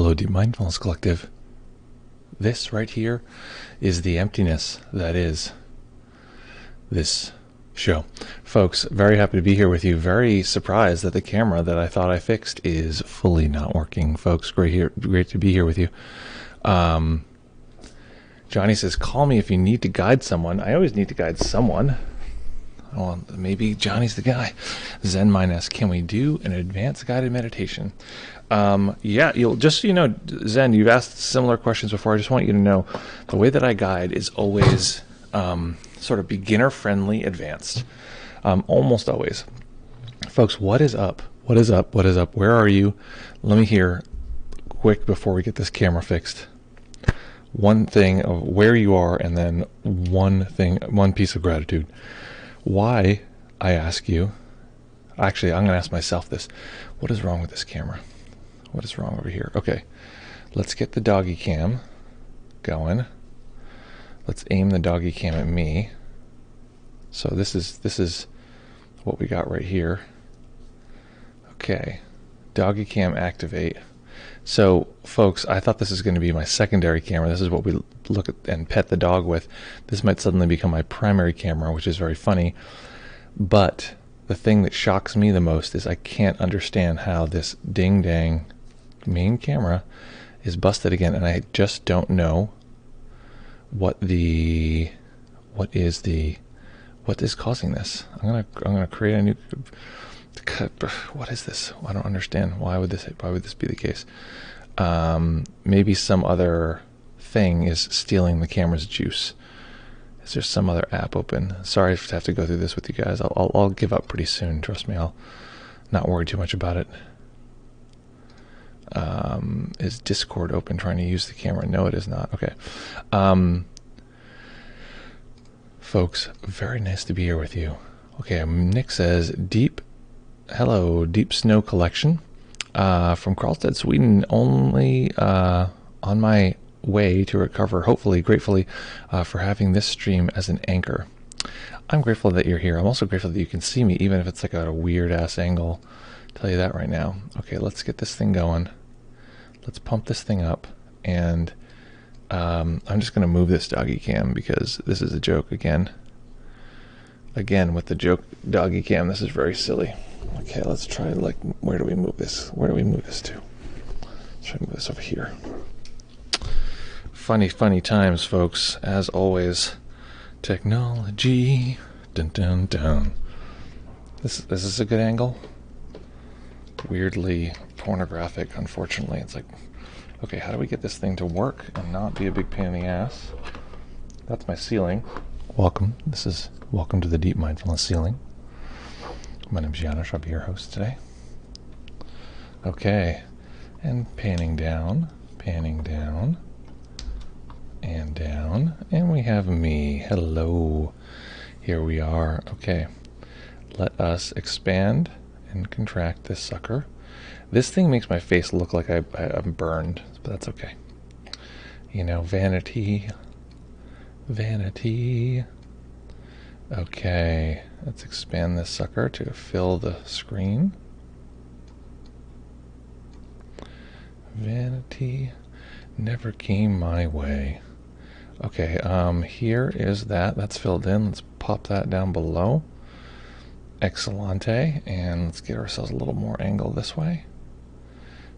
Hello, Deep Mindfulness Collective. This right here is the emptiness that is this show. Folks, very happy to be here with you. Very surprised that the camera that I thought I fixed is fully not working. Folks, great to be here with you. Johnny says, call me if you need to guide someone. I always need to guide someone. Oh, maybe Johnny's the guy. Zen Mind asks, can we do an advanced guided meditation? Yeah, Zen, you've asked similar questions before. I just want you to know the way that I guide is always sort of beginner friendly, advanced. Almost always. Folks, what is up? What is up? What is up? Where are you? Let me hear quick before we get this camera fixed. One thing of where you are, and then one piece of gratitude. Why, I ask you, actually, I'm going to ask myself this. What is wrong with this camera? What is wrong over here? Okay, let's get the doggy cam going. Let's aim the doggy cam at me. So this is what we got right here. Okay, doggy cam activate. So, folks, I thought this is going to be my secondary camera. This is what we look at and pet the dog with. This might suddenly become my primary camera, which is very funny. But the thing that shocks me the most is I can't understand how this ding-dang main camera is busted again, and I just don't know what is causing this. I'm gonna create a new. What is this? I don't understand. Why would this be the case? Maybe some other thing is stealing the camera's juice. Is there some other app open? Sorry to have to go through this with you guys. I'll give up pretty soon. Trust me. I'll not worry too much about it. Is Discord open trying to use the camera? No, it is not. Okay. Folks, very nice to be here with you. Okay, Nick says, Deep Snow Collection from Karlstad, Sweden, only on my way to recover, hopefully, gratefully for having this stream as an anchor. I'm grateful that you're here. I'm also grateful that you can see me, even if it's like at a weird-ass angle. I'll tell you that right now. Okay, let's get this thing going. Let's pump this thing up, and I'm just going to move this doggy cam because this is a joke again. Again, with the joke doggy cam, this is very silly. Okay, let's try, where do we move this? Where do we move this to? Let's try to move this over here. Funny times, folks. As always, technology. Dun dun dun. Is this a good angle? Weirdly pornographic, unfortunately. It's like, okay, how do we get this thing to work and not be a big pain in the ass? That's my ceiling. Welcome. Welcome to the Deep Mindfulness Ceiling. My name's Janusz. I'll be your host today. Okay, and panning down, and down, and we have me. Hello. Here we are. Okay, let us expand and contract this sucker. This thing makes my face look like I'm burned, but that's okay. You know, vanity. Okay, let's expand this sucker to fill the screen. Vanity never came my way. Okay, here is that's filled in. Let's pop that down below. Excellente, and let's get ourselves a little more angle this way.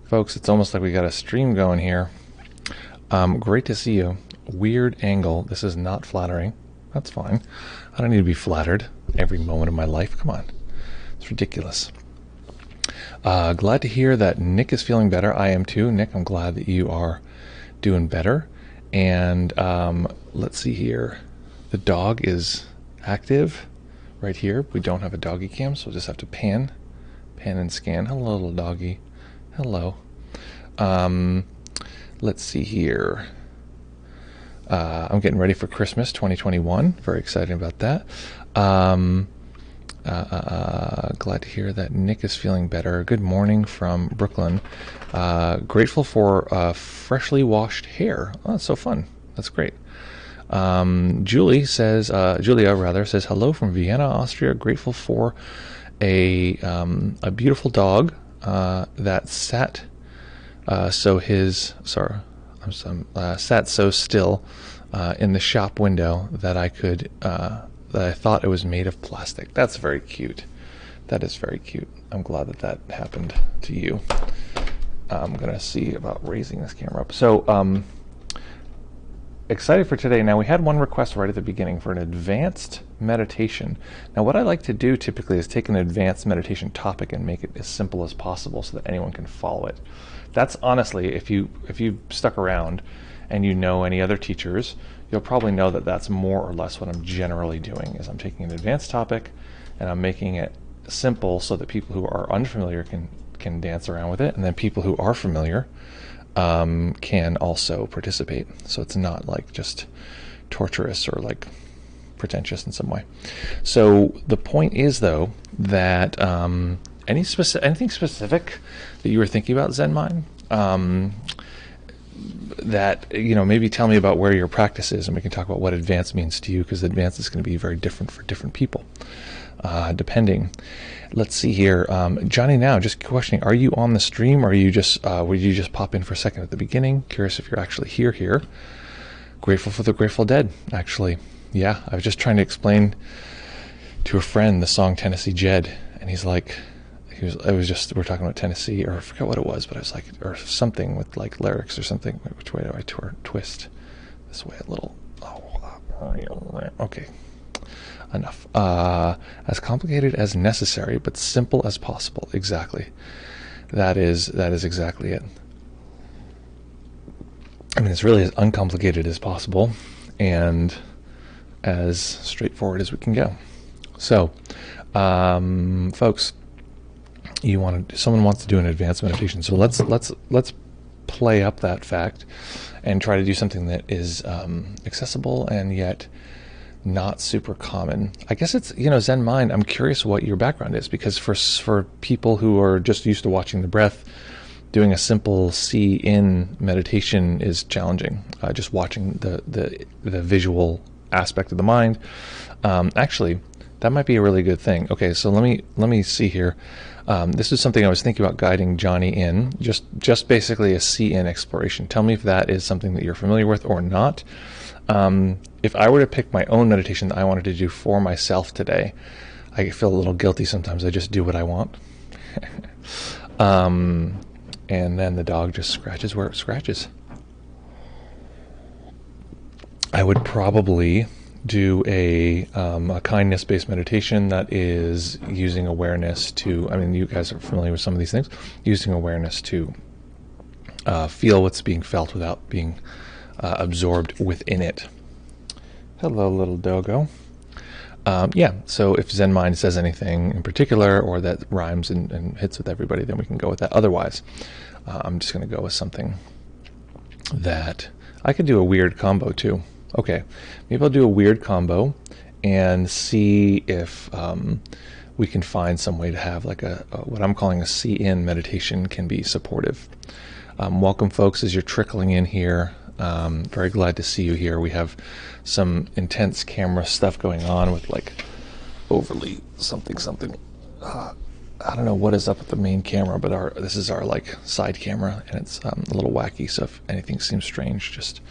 Folks, it's almost like we got a stream going here. Great to see you. Weird angle. This is not flattering. That's fine. I don't need to be flattered every moment of my life. Come on. It's ridiculous. Glad to hear that Nick is feeling better. I am too. Nick, I'm glad that you are doing better. And let's see here. The dog is active right here. We don't have a doggy cam, so we'll just have to pan and scan. Hello, little doggy. Hello. Let's see here. I'm getting ready for Christmas 2021. Very excited about that. Glad to hear that Nick is feeling better. Good morning from Brooklyn. Grateful for freshly washed hair. Oh, that's so fun. That's great. Julia says hello from Vienna, Austria. Grateful for a beautiful dog that sat so his, sat so still in the shop window that I could, that I thought it was made of plastic. That's very cute. That is very cute. I'm glad that that happened to you. I'm going to see about raising this camera up. So, excited for today. Now, we had one request right at the beginning for an advanced meditation. Now, what I like to do typically is take an advanced meditation topic and make it as simple as possible so that anyone can follow it. That's honestly, if you stuck around and you know any other teachers, you'll probably know that that's more or less what I'm generally doing, is I'm taking an advanced topic and I'm making it simple so that people who are unfamiliar can dance around with it, and then people who are familiar can also participate. So it's not like just torturous or like pretentious in some way. So the point is, though, that anything specific that you were thinking about, Zen Mind, that, maybe tell me about where your practice is, and we can talk about what advanced means to you, because advanced is going to be very different for different people, depending. Let's see here. Johnny, now just questioning, are you on the stream, or are you just would you just pop in for a second at the beginning? Curious if you're actually here. Grateful for the Grateful Dead, actually. Yeah, I was just trying to explain to a friend the song Tennessee Jed, and he's like, we're talking about Tennessee, or I forgot what it was, but I was like, or something with like lyrics or something. Which way do I twist? This way a little. Okay. Enough. As complicated as necessary, but simple as possible. Exactly. That is exactly it. I mean, it's really as uncomplicated as possible, and as straightforward as we can go. So, folks, someone wants to do an advanced meditation. So let's play up that fact and try to do something that is accessible and yet not super common. I guess it's, Zen Mind, I'm curious what your background is, because for people who are just used to watching the breath, doing a simple see-in meditation is challenging. Just watching the visual aspect of the mind. Actually, that might be a really good thing. Okay, so let me see here. This is something I was thinking about guiding Johnny in, just basically a see-in exploration. Tell me if that is something that you're familiar with or not. If I were to pick my own meditation that I wanted to do for myself today, I feel a little guilty sometimes. I just do what I want. And then the dog just scratches where it scratches. I would probably do a kindness-based meditation that is using awareness to, you guys are familiar with some of these things, using awareness to feel what's being felt without being absorbed within it. Hello, little doggo. So if Zen Mind says anything in particular, or that rhymes and hits with everybody, then we can go with that. Otherwise, I'm just going to go with something that I could do a weird combo too. Okay, maybe I'll do a weird combo and see if we can find some way to have like a what I'm calling a see-in meditation can be supportive. Welcome, folks, as you're trickling in here. Very glad to see you here. We have some intense camera stuff going on with like overly something. I don't know what is up with the main camera, but this is our like side camera, and it's a little wacky. So if anything seems strange, just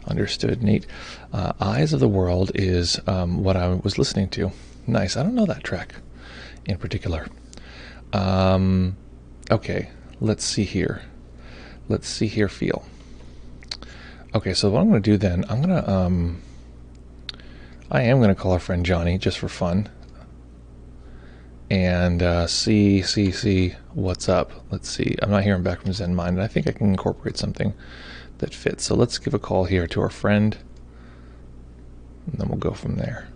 understood. Neat. Eyes of the World is what I was listening to. Nice. I don't know that track in particular. Okay, let's see here. Feel. Okay, so what I'm going to do then, I am going to call our friend Johnny just for fun, and see what's up. Let's see. I'm not hearing back from Zen Mind, and I think I can incorporate something that fits. So let's give a call here to our friend, and then we'll go from there.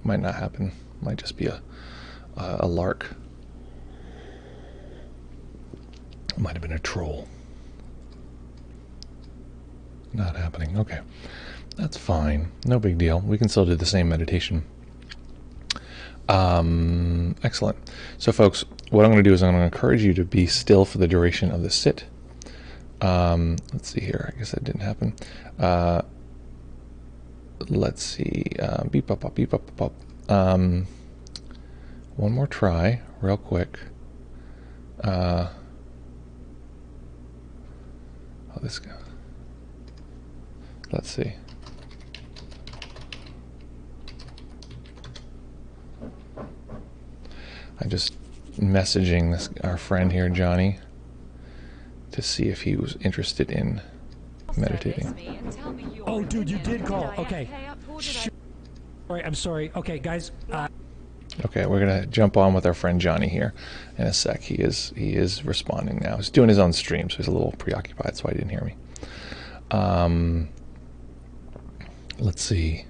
Might not happen. Might just be a lark. Might have been a troll. Not happening. Okay. That's fine. No big deal. We can still do the same meditation. Excellent. So, folks, what I'm going to do is I'm going to encourage you to be still for the duration of the sit. Let's see here. I guess that didn't happen. Let's see. Beep, pop, pop, beep, pop, pop. One more try, real quick. Oh, this guy. Let's see. I'm just messaging our friend here, Johnny, to see if he was interested in meditating. Oh, dude, you did call. Okay. Sorry, I'm sorry. Okay, guys. Okay, we're gonna jump on with our friend Johnny here in a sec. He is responding now. He's doing his own stream, so he's a little preoccupied, so he didn't hear me. Let's see.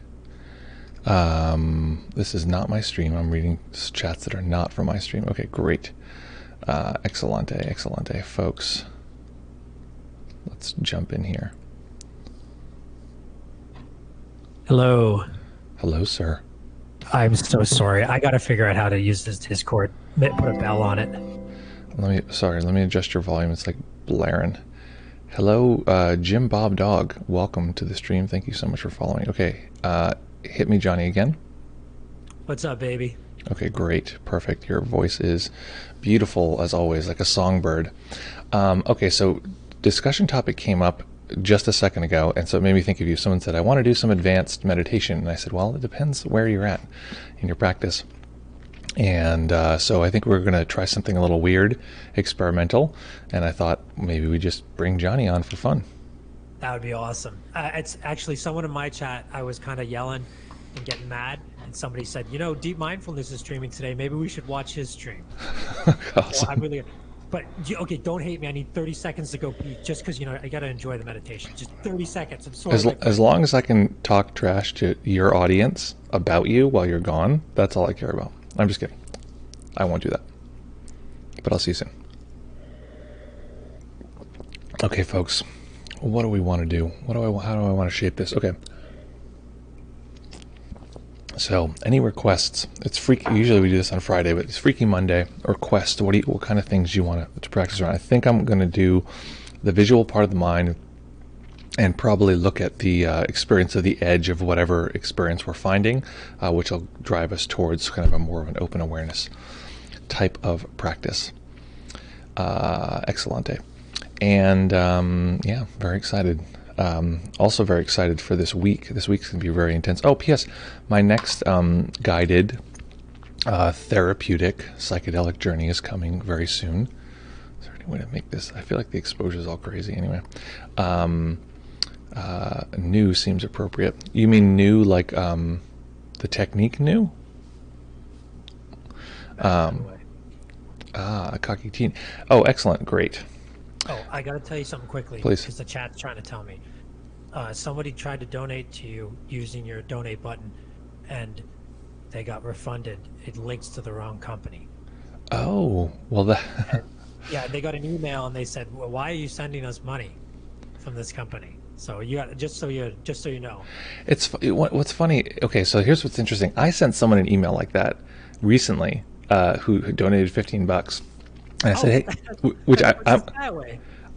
This is not my stream. I'm reading chats that are not from my stream. Okay, great. Excelente, folks. Let's jump in here. Hello. Hello, sir. I'm so sorry. I got to figure out how to use this Discord. Put a bell on it. Let me adjust your volume. It's like blaring. Hello, Jim Bob Dog. Welcome to the stream. Thank you so much for following. Okay, hit me, Johnny, again. What's up, baby? Okay, great. Perfect. Your voice is beautiful, as always, like a songbird. Okay, so discussion topic came up just a second ago, and so it made me think of you. Someone said, I want to do some advanced meditation. And I said, well, it depends where you're at in your practice. And so I think we're going to try something a little weird, experimental, and I thought maybe we just bring Johnny on for fun. That would be awesome. It's actually someone in my chat, I was kind of yelling and getting mad, and somebody said, you know, Deep Mindfulness is streaming today. Maybe we should watch his stream. Awesome. So but okay, don't hate me. I need 30 seconds to go pee, just because, you know, I got to enjoy the meditation. Just 30 seconds. I'm sorry. As long as I can talk trash to your audience about you while you're gone, that's all I care about. I'm just kidding. I won't do that. But I'll see you soon. Okay, folks. What do we want to do? How do I want to shape this? Okay. So, any requests? It's freaky. Usually we do this on Friday, but it's Freaky Monday. Request. What kind of things do you want to practice around? I think I'm going to do the visual part of the mind, and probably look at the experience of the edge of whatever experience we're finding, which will drive us towards kind of a more of an open awareness type of practice. Excelente. And yeah, very excited. Also very excited for this week. This week's going to be very intense. Oh, P.S. My next guided therapeutic psychedelic journey is coming very soon. Is there any way to make this? I feel like the exposure is all crazy anyway. New seems appropriate. You mean new like the technique new? A cocky teen. Oh, excellent. Great. Oh, I got to tell you something quickly. Please. Because the chat's trying to tell me. Somebody tried to donate to you using your donate button, and they got refunded. It links to the wrong company. Oh, well that... Yeah, they got an email and they said, well, why are you sending us money from this company? So you got just so you know. What's funny. Okay, so here's what's interesting. I sent someone an email like that recently, who donated $15, and I said, "Hey," which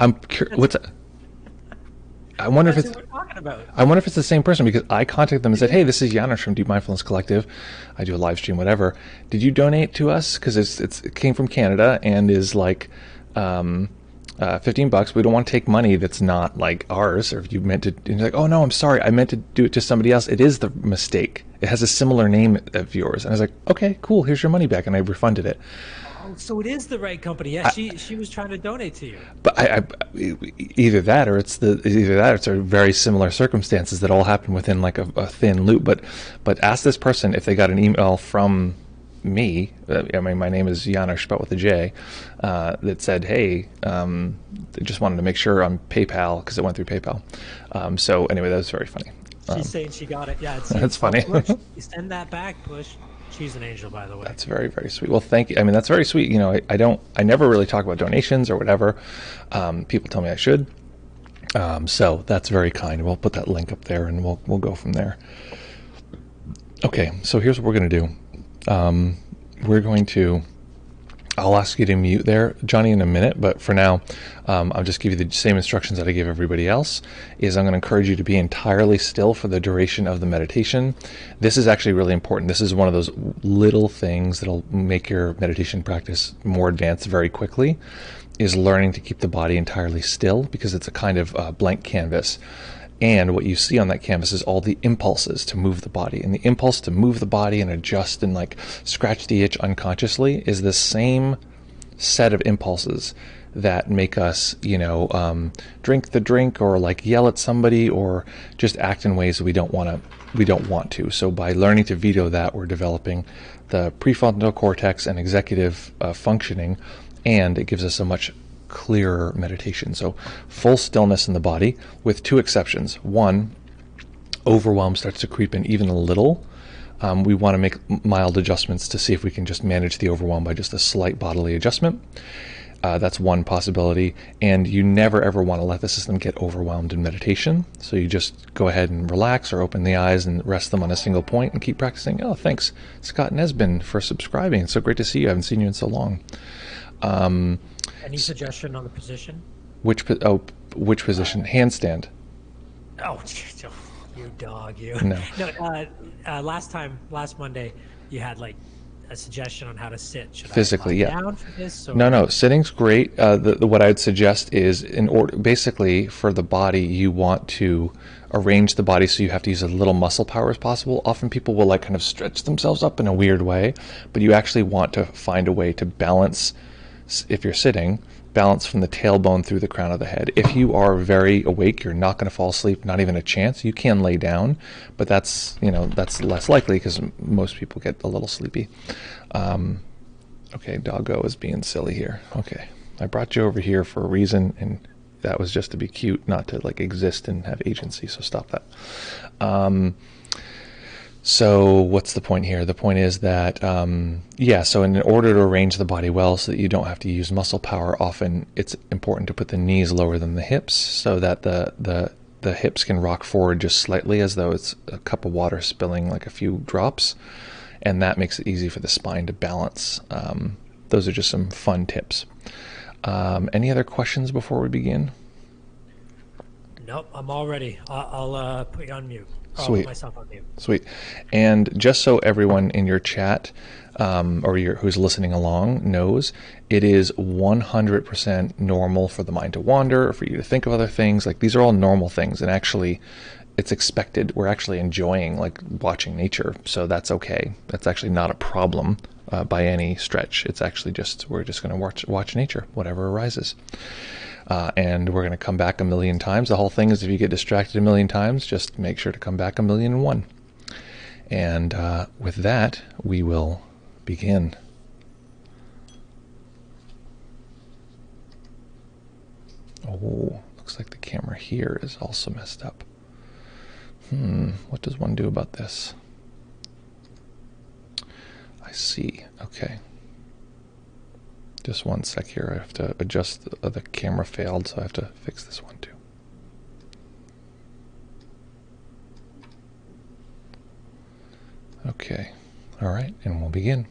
I'm curious. What's I wonder if it's. What we're talking about. I wonder if it's the same person, because I contacted them and said, "Hey, this is Janusz from Deep Mindfulness Collective. I do a live stream, whatever. Did you donate to us? Because it came from Canada and is like $15. We don't want to take money that's not like ours. Or if you meant to," and you're like, "Oh no, I'm sorry. I meant to do it to somebody else. It is the mistake. It has a similar name of yours." And I was like, "Okay, cool. Here's your money back," and I refunded it. Oh, so it is the right company. Yeah, she was trying to donate to you. But either that or it's a very similar circumstances that all happen within like a thin loop. But ask this person if they got an email from me. I mean, my name is Janusz, spelled with a J, that said, "Hey, they just wanted to make sure on PayPal," because it went through PayPal. So anyway, that was very funny. She's saying she got it. Yeah, that's funny. Push, you send that back, Push. She's an angel, by the way. That's very, very sweet. Well, thank you. I mean, that's very sweet. You know, I never really talk about donations or whatever. People tell me I should. So that's very kind. We'll put that link up there, and we'll go from there. Okay, so here's what we're going to do. We're going to I'll ask you to mute there, Johnny, in a minute, but for now, I'll just give you the same instructions that I give everybody else. Is I'm going to encourage you to be entirely still for the duration of the meditation. This is actually really important. This is one of those little things that'll make your meditation practice more advanced very quickly, is learning to keep the body entirely still, because it's a kind of blank canvas. And what you see on that canvas is all the impulses to move the body. And the impulse to move the body and adjust and like scratch the itch unconsciously is the same set of impulses that make us, drink the drink, or like yell at somebody, or just act in ways that we don't want to. So by learning to veto that, we're developing the prefrontal cortex and executive functioning, and it gives us a much clearer meditation. So full stillness in the body, with two exceptions. One, overwhelm starts to creep in even a little. We want to make mild adjustments to see if we can just manage the overwhelm by just a slight bodily adjustment. That's one possibility. And you never ever want to let the system get overwhelmed in meditation. So you just go ahead and relax, or open the eyes and rest them on a single point and keep practicing. Oh, thanks, Scott Nesbin, for subscribing. It's so great to see you. I haven't seen you in so long. Any suggestion on the position? Which position? Handstand. Oh, you dog, you. No. Last Monday, you had like a suggestion on how to sit. Should physically, I lie yeah. down for this? Or? No, sitting's great. What I'd suggest is, in order, basically for the body, you want to arrange the body so you have to use as little muscle power as possible. Often people will like kind of stretch themselves up in a weird way, but you actually want to find a way to balance. If you're sitting, balance from the tailbone through the crown of the head. If you are very awake, you're not going to fall asleep, not even a chance. You can lay down, but that's less likely, because most people get a little sleepy. Okay, doggo is being silly here. Okay, I brought you over here for a reason, and that was just to be cute, not to like exist and have agency, so stop that. So what's the point here? The point is that, so in order to arrange the body well so that you don't have to use muscle power, often it's important to put the knees lower than the hips, so that the hips can rock forward just slightly, as though it's a cup of water spilling like a few drops, and that makes it easy for the spine to balance. Those are just some fun tips. Any other questions before we begin? Nope, I'm all ready. I'll put you on mute. Sweet. Put myself on mute. Sweet. And just so everyone in your chat, who's listening along knows, it is 100% normal for the mind to wander, or for you to think of other things. Like, these are all normal things, and actually it's expected. We're actually enjoying like watching nature, so that's okay. That's actually not a problem by any stretch. It's actually just, we're just going to watch nature, whatever arises. And we're going to come back a million times. The whole thing is, if you get distracted a million times, just make sure to come back 1,000,001. And with that, we will begin. Oh, looks like the camera here is also messed up. What does one do about this? I see. Okay. Just one sec here. I have to adjust. The camera failed, so I have to fix this one too. Okay. All right, and we'll begin.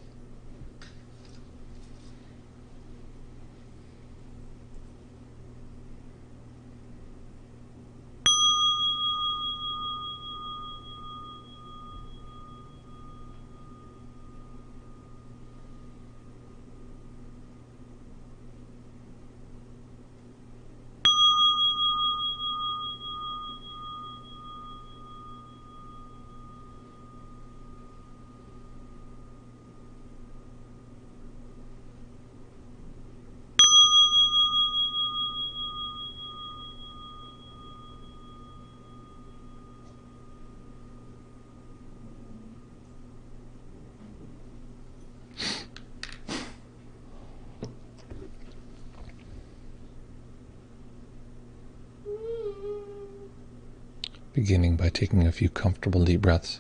Beginning by taking a few comfortable deep breaths.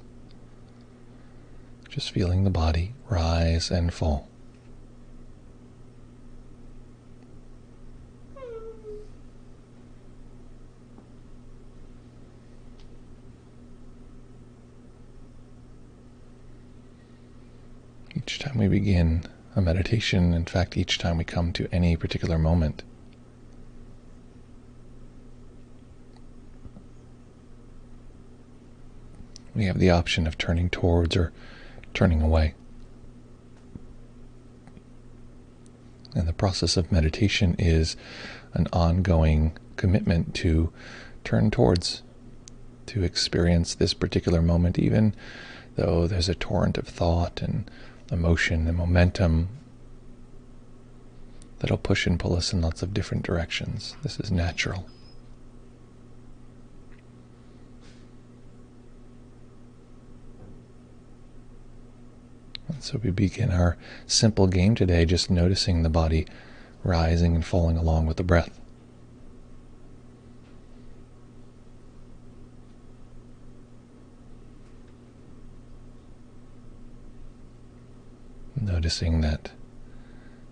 Just feeling the body rise and fall. Each time we begin, a meditation. In fact, each time we come to any particular moment, we have the option of turning towards or turning away. And the process of meditation is an ongoing commitment to turn towards, to experience this particular moment, even though there's a torrent of thought and emotion and momentum that'll push and pull us in lots of different directions. This is natural. And so we begin our simple game today just noticing the body rising and falling along with the breath. Noticing that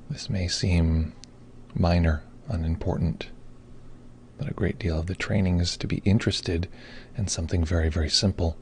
this may seem minor, unimportant, but a great deal of the training is to be interested in something very, very simple.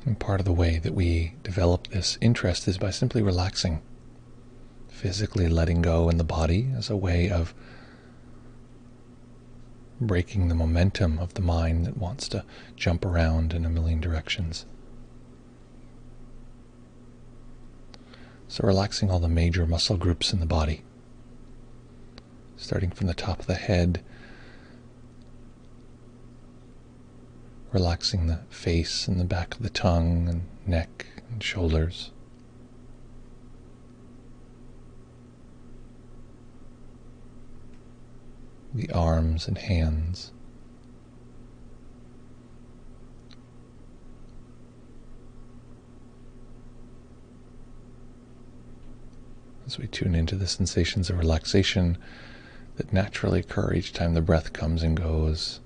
And part of the way that we develop this interest is by simply relaxing, physically letting go in the body as a way of breaking the momentum of the mind that wants to jump around in a million directions. So relaxing all the major muscle groups in the body, starting from the top of the head, relaxing the face and the back of the tongue and neck and shoulders. The arms and hands. As we tune into the sensations of relaxation that naturally occur each time the breath comes and goes,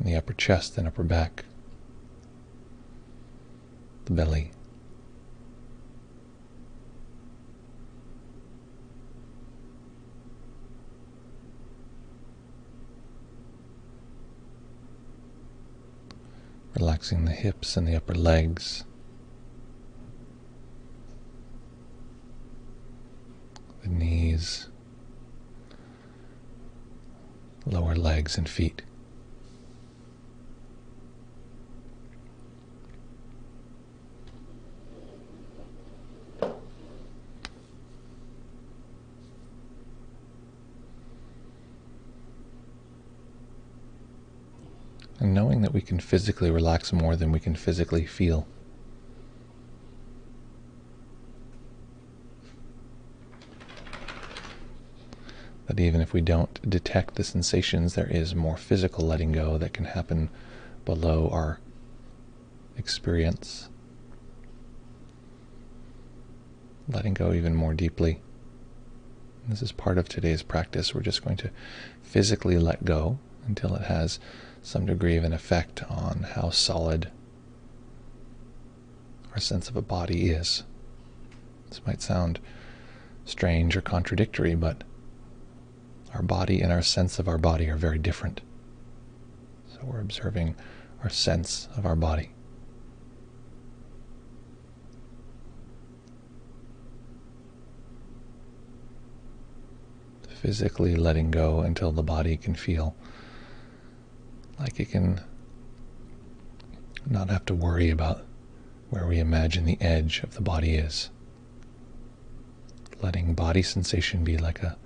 in the upper chest and upper back, the belly, relaxing the hips and the upper legs, the knees, lower legs and feet. And knowing that we can physically relax more than we can physically feel. That even if we don't detect the sensations, there is more physical letting go that can happen below our experience. Letting go even more deeply. This is part of today's practice. We're just going to physically let go until it has some degree of an effect on how solid our sense of a body is. This might sound strange or contradictory, but our body and our sense of our body are very different. So we're observing our sense of our body. Physically letting go until the body can feel like it can not have to worry about where we imagine the edge of the body is. Letting body sensation be like a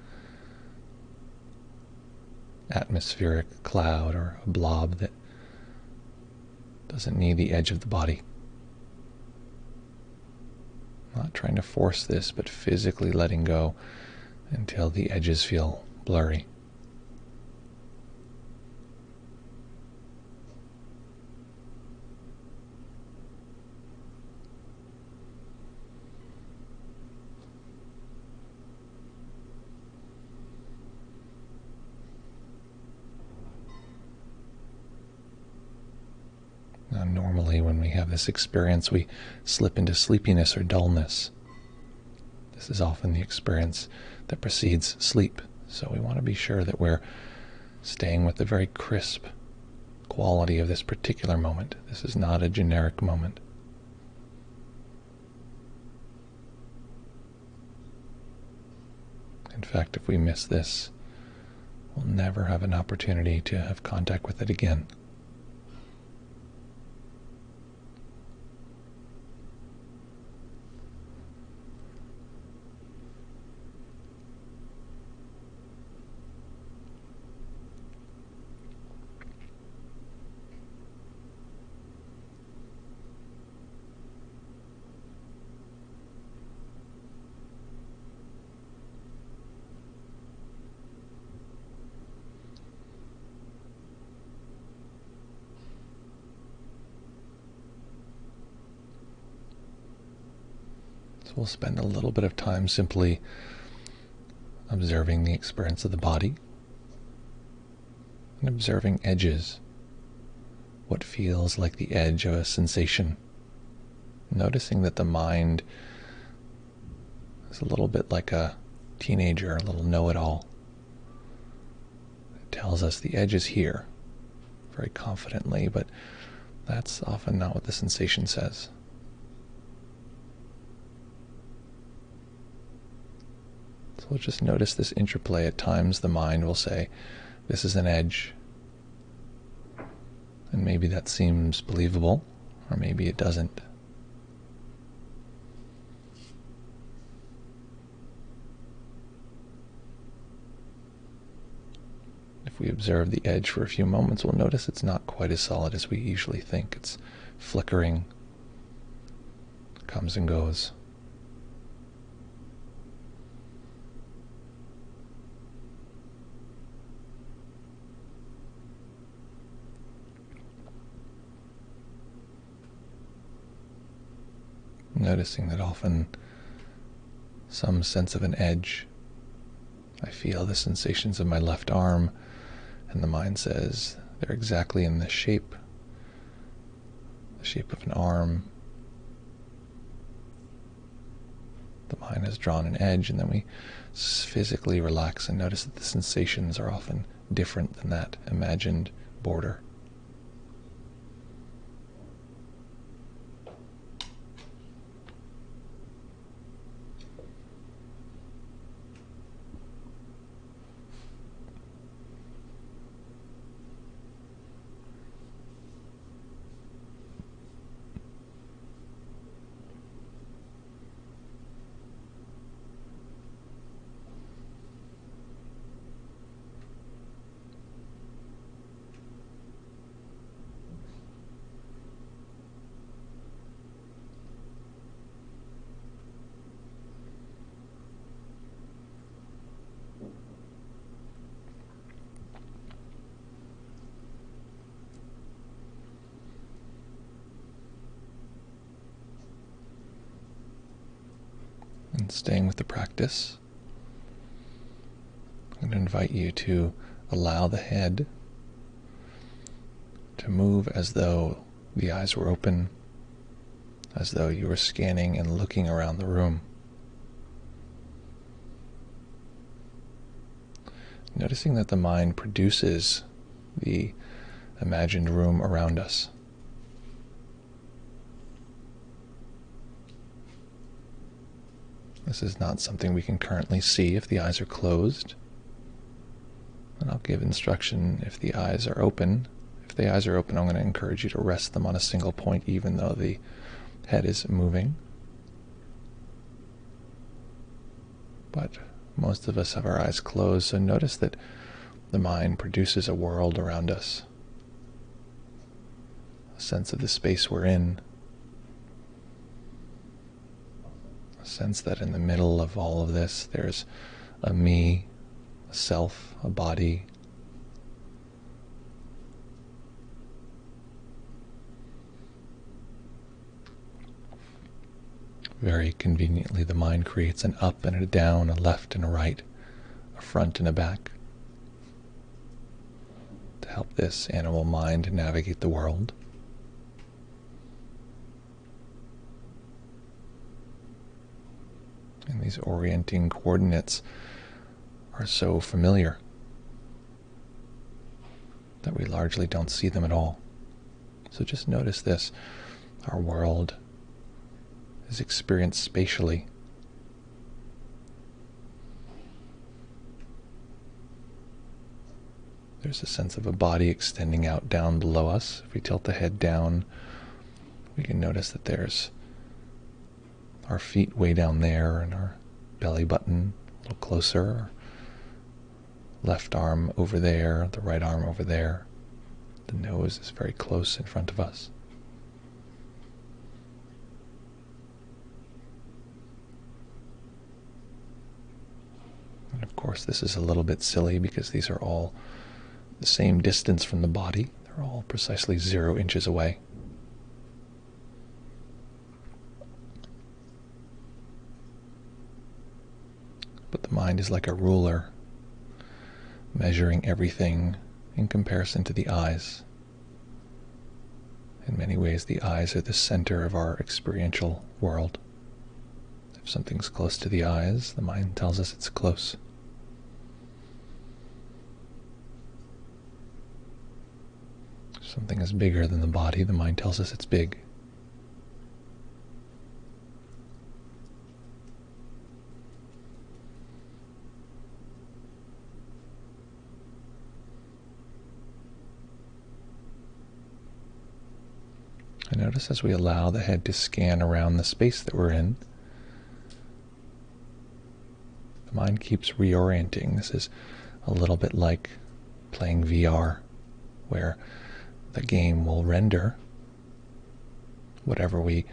atmospheric cloud or a blob that doesn't need the edge of the body. Not trying to force this, but physically letting go until the edges feel blurry. when we have this experience, we slip into sleepiness or dullness. This is often the experience that precedes sleep. So we want to be sure that we're staying with the very crisp quality of this particular moment. This is not a generic moment. In fact, if we miss this, we'll never have an opportunity to have contact with it again. So we'll spend a little bit of time simply observing the experience of the body and observing edges, what feels like the edge of a sensation. Noticing that the mind is a little bit like a teenager, a little know-it-all. It tells us the edge is here very confidently, but that's often not what the sensation says. So we'll just notice this interplay. At times the mind will say, this is an edge. And maybe that seems believable, or maybe it doesn't. If we observe the edge for a few moments, we'll notice it's not quite as solid as we usually think. It's flickering, comes and goes. Noticing that often some sense of an edge. I feel the sensations of my left arm, and the mind says they're exactly in the shape of an arm. The mind has drawn an edge, and then we physically relax and notice that the sensations are often different than that imagined border. And staying with the practice, I'm going to invite you to allow the head to move as though the eyes were open, as though you were scanning and looking around the room. Noticing that the mind produces the imagined room around us. This is not something we can currently see if the eyes are closed. And I'll give instruction if the eyes are open. If the eyes are open, I'm going to encourage you to rest them on a single point, even though the head is moving. But most of us have our eyes closed, so notice that the mind produces a world around us, a sense of the space we're in, a sense that in the middle of all of this there's a me, a self, a body. Very conveniently, the mind creates an up and a down, a left and a right, a front and a back, to help this animal mind navigate the world. These orienting coordinates are so familiar that we largely don't see them at all. So just notice this. Our world is experienced spatially. There's a sense of a body extending out down below us. If we tilt the head down, we can notice that there's our feet way down there and our belly button a little closer. Left arm over there, the right arm over there. The nose is very close in front of us. And of course, this is a little bit silly because these are all the same distance from the body. They're all precisely 0 inches away. But the mind is like a ruler, measuring everything in comparison to the eyes. In many ways, the eyes are the center of our experiential world. If something's close to the eyes, the mind tells us it's close. If something is bigger than the body, the mind tells us it's big. And notice as we allow the head to scan around the space that we're in, the mind keeps reorienting. This is a little bit like playing VR, where the game will render whatever we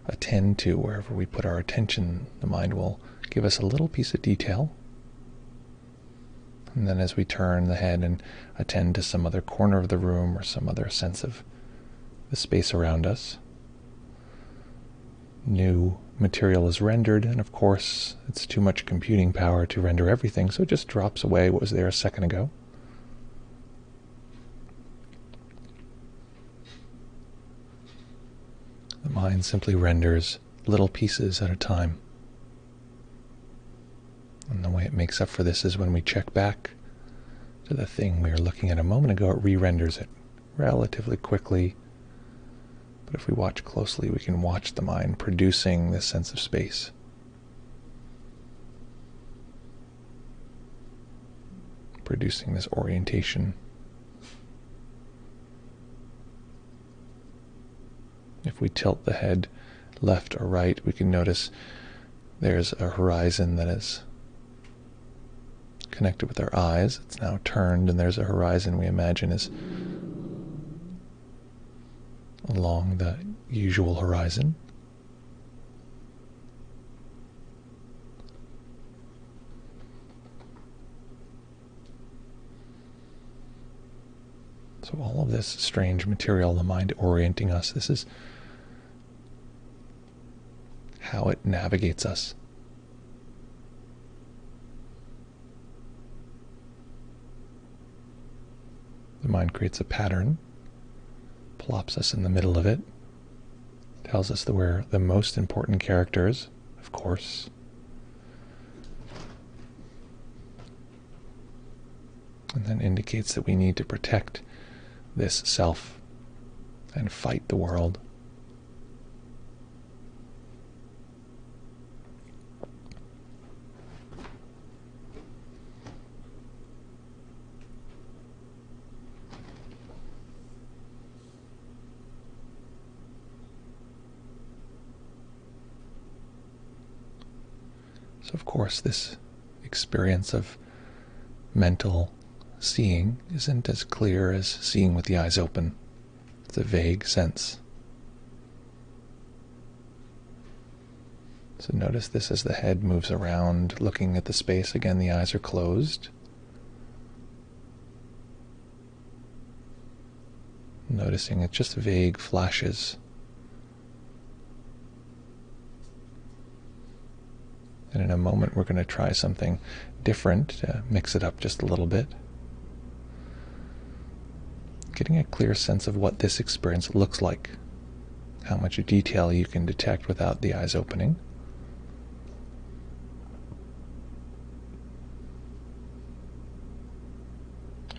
attend to, wherever we put our attention. The mind will give us a little piece of detail. And then as we turn the head and attend to some other corner of the room or some other sense of the space around us, new material is rendered, and of course it's too much computing power to render everything, so it just drops away what was there a second ago. The mind simply renders little pieces at a time. And the way it makes up for this is when we check back to the thing we were looking at a moment ago, it re-renders it relatively quickly. But if we watch closely, we can watch the mind producing this sense of space. Producing this orientation. If we tilt the head left or right, we can notice there's a horizon that is connected with our eyes. It's now turned, and there's a horizon we imagine is along the usual horizon. So all of this strange material, the mind orienting us, this is how it navigates us. The mind creates a pattern, plops us in the middle of it, tells us that we're the most important characters, of course. And then indicates that we need to protect this self and fight the world. So of course this experience of mental seeing isn't as clear as seeing with the eyes open. It's a vague sense. So notice this as the head moves around, looking at the space. Again, the eyes are closed. Noticing it's just vague flashes. And in a moment we're going to try something different to mix it up just a little bit. Getting a clear sense of what this experience looks like. How much detail you can detect without the eyes opening.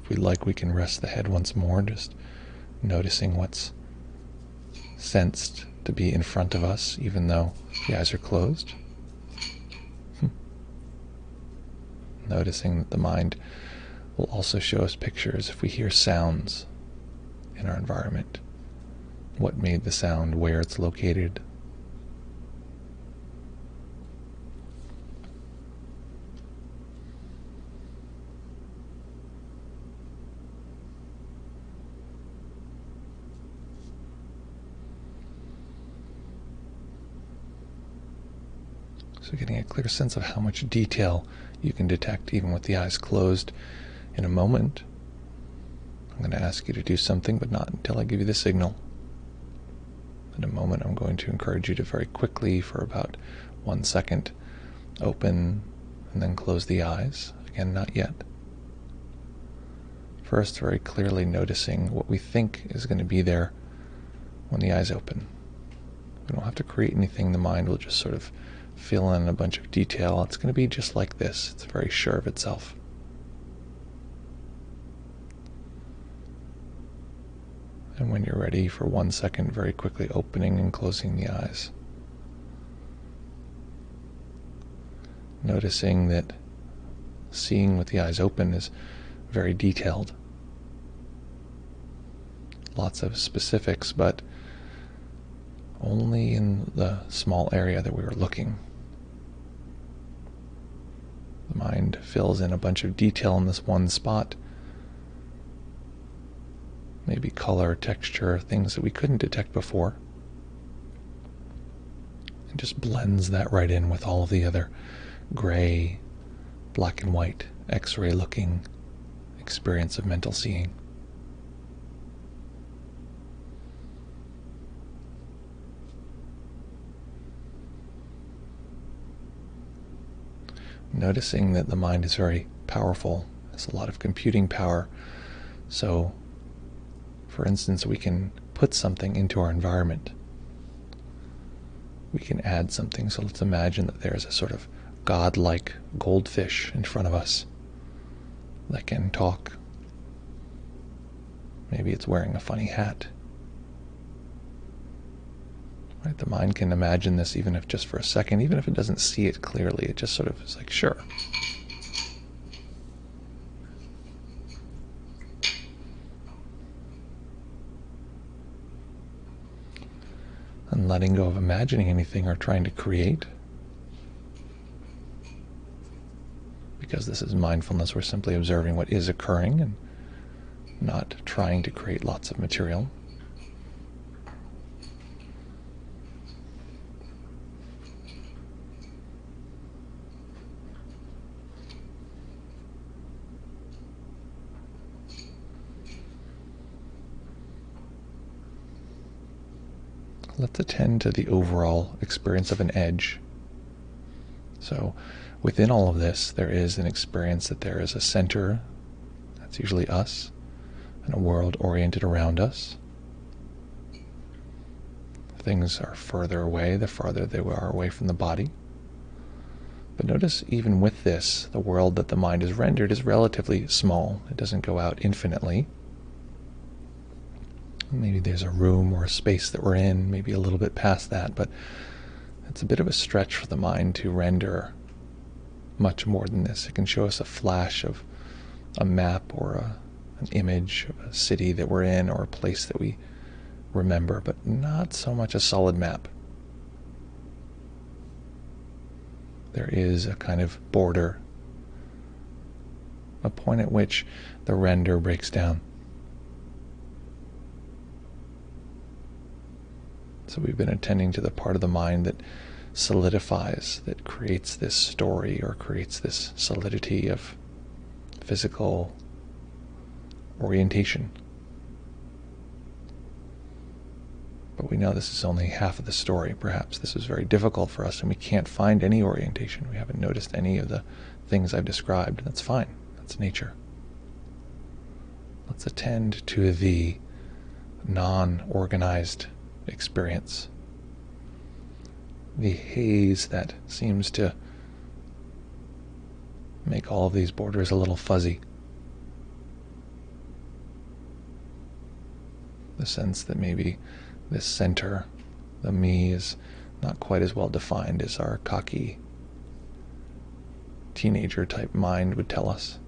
If we like, we can rest the head once more, just noticing what's sensed to be in front of us, even though the eyes are closed. Noticing that the mind will also show us pictures if we hear sounds in our environment. What made the sound, where it's located. So getting a clear sense of how much detail you can detect even with the eyes closed. In a moment, I'm going to ask you to do something, but not until I give you the signal. In a moment, I'm going to encourage you to very quickly, for about 1 second, open and then close the eyes. Again, not yet. First, very clearly noticing what we think is going to be there when the eyes open. We don't have to create anything. The mind will just sort of fill in a bunch of detail. It's going to be just like this. It's very sure of itself. And when you're ready, for 1 second, very quickly opening and closing the eyes. Noticing that seeing with the eyes open is very detailed. Lots of specifics, but only in the small area that we were looking. The mind fills in a bunch of detail in this one spot. Maybe color, texture, things that we couldn't detect before. And just blends that right in with all of the other gray, black and white, X-ray looking experience of mental seeing. Noticing that the mind is very powerful. There's a lot of computing power. So, for instance, we can put something into our environment. We can add something. So let's imagine that there's a sort of godlike goldfish in front of us that can talk. Maybe it's wearing a funny hat. Right? The mind can imagine this even if just for a second, even if it doesn't see it clearly, it just sort of is like, sure. And letting go of imagining anything or trying to create. Because this is mindfulness, we're simply observing what is occurring and not trying to create lots of material. Let's attend to the overall experience of an edge. So within all of this, there is an experience that there is a center, that's usually us, and a world oriented around us. Things are further away, the farther they are away from the body. But notice even with this, the world that the mind is rendered is relatively small. It doesn't go out infinitely. Maybe there's a room or a space that we're in, maybe a little bit past that, but it's a bit of a stretch for the mind to render much more than this. It can show us a flash of a map or an image of a city that we're in or a place that we remember, but not so much a solid map. There is a kind of border, a point at which the render breaks down. So we've been attending to the part of the mind that solidifies, that creates this story or creates this solidity of physical orientation. But we know this is only half of the story. Perhaps this is very difficult for us and we can't find any orientation. We haven't noticed any of the things I've described. That's fine. That's nature. Let's attend to the non-organized experience. The haze that seems to make all of these borders a little fuzzy. The sense that maybe this center, the me, is not quite as well defined as our cocky teenager type mind would tell us.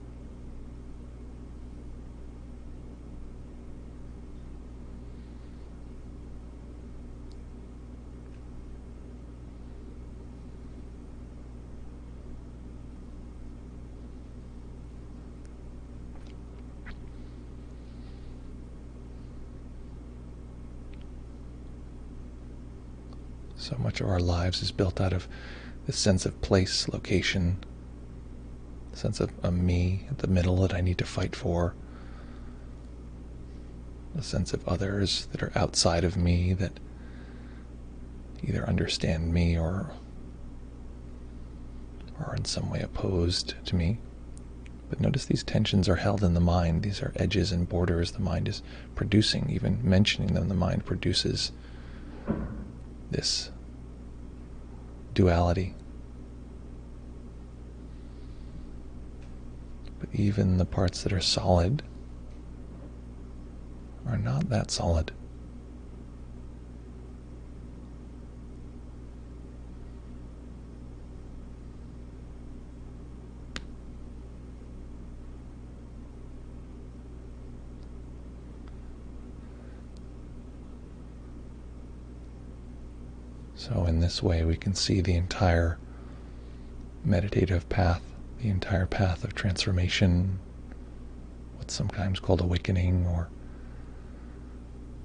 So much of our lives is built out of this sense of place, location, sense of a me at the middle that I need to fight for, a sense of others that are outside of me that either understand me or are in some way opposed to me. But notice these tensions are held in the mind. These are edges and borders the mind is producing. Even mentioning them, the mind produces this duality. But even the parts that are solid are not that solid. So in this way we can see the entire meditative path, the entire path of transformation, what's sometimes called awakening or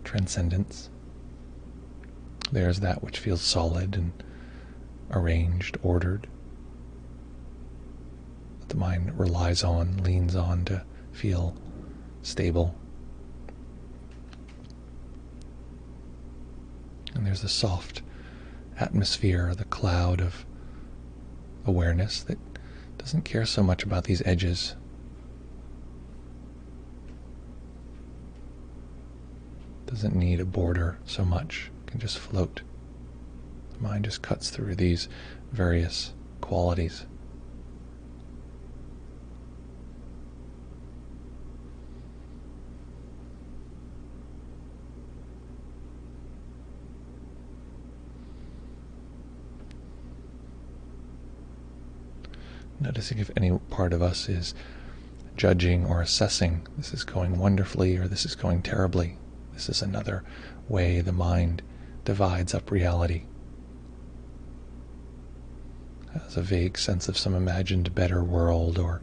transcendence. There's that which feels solid and arranged, ordered, that the mind relies on, leans on to feel stable. And there's the soft atmosphere, the cloud of awareness that doesn't care so much about these edges. Doesn't need a border so much, can just float. The mind just cuts through these various qualities. Noticing if any part of us is judging or assessing, this is going wonderfully or this is going terribly. This is another way the mind divides up reality. It has a vague sense of some imagined better world, or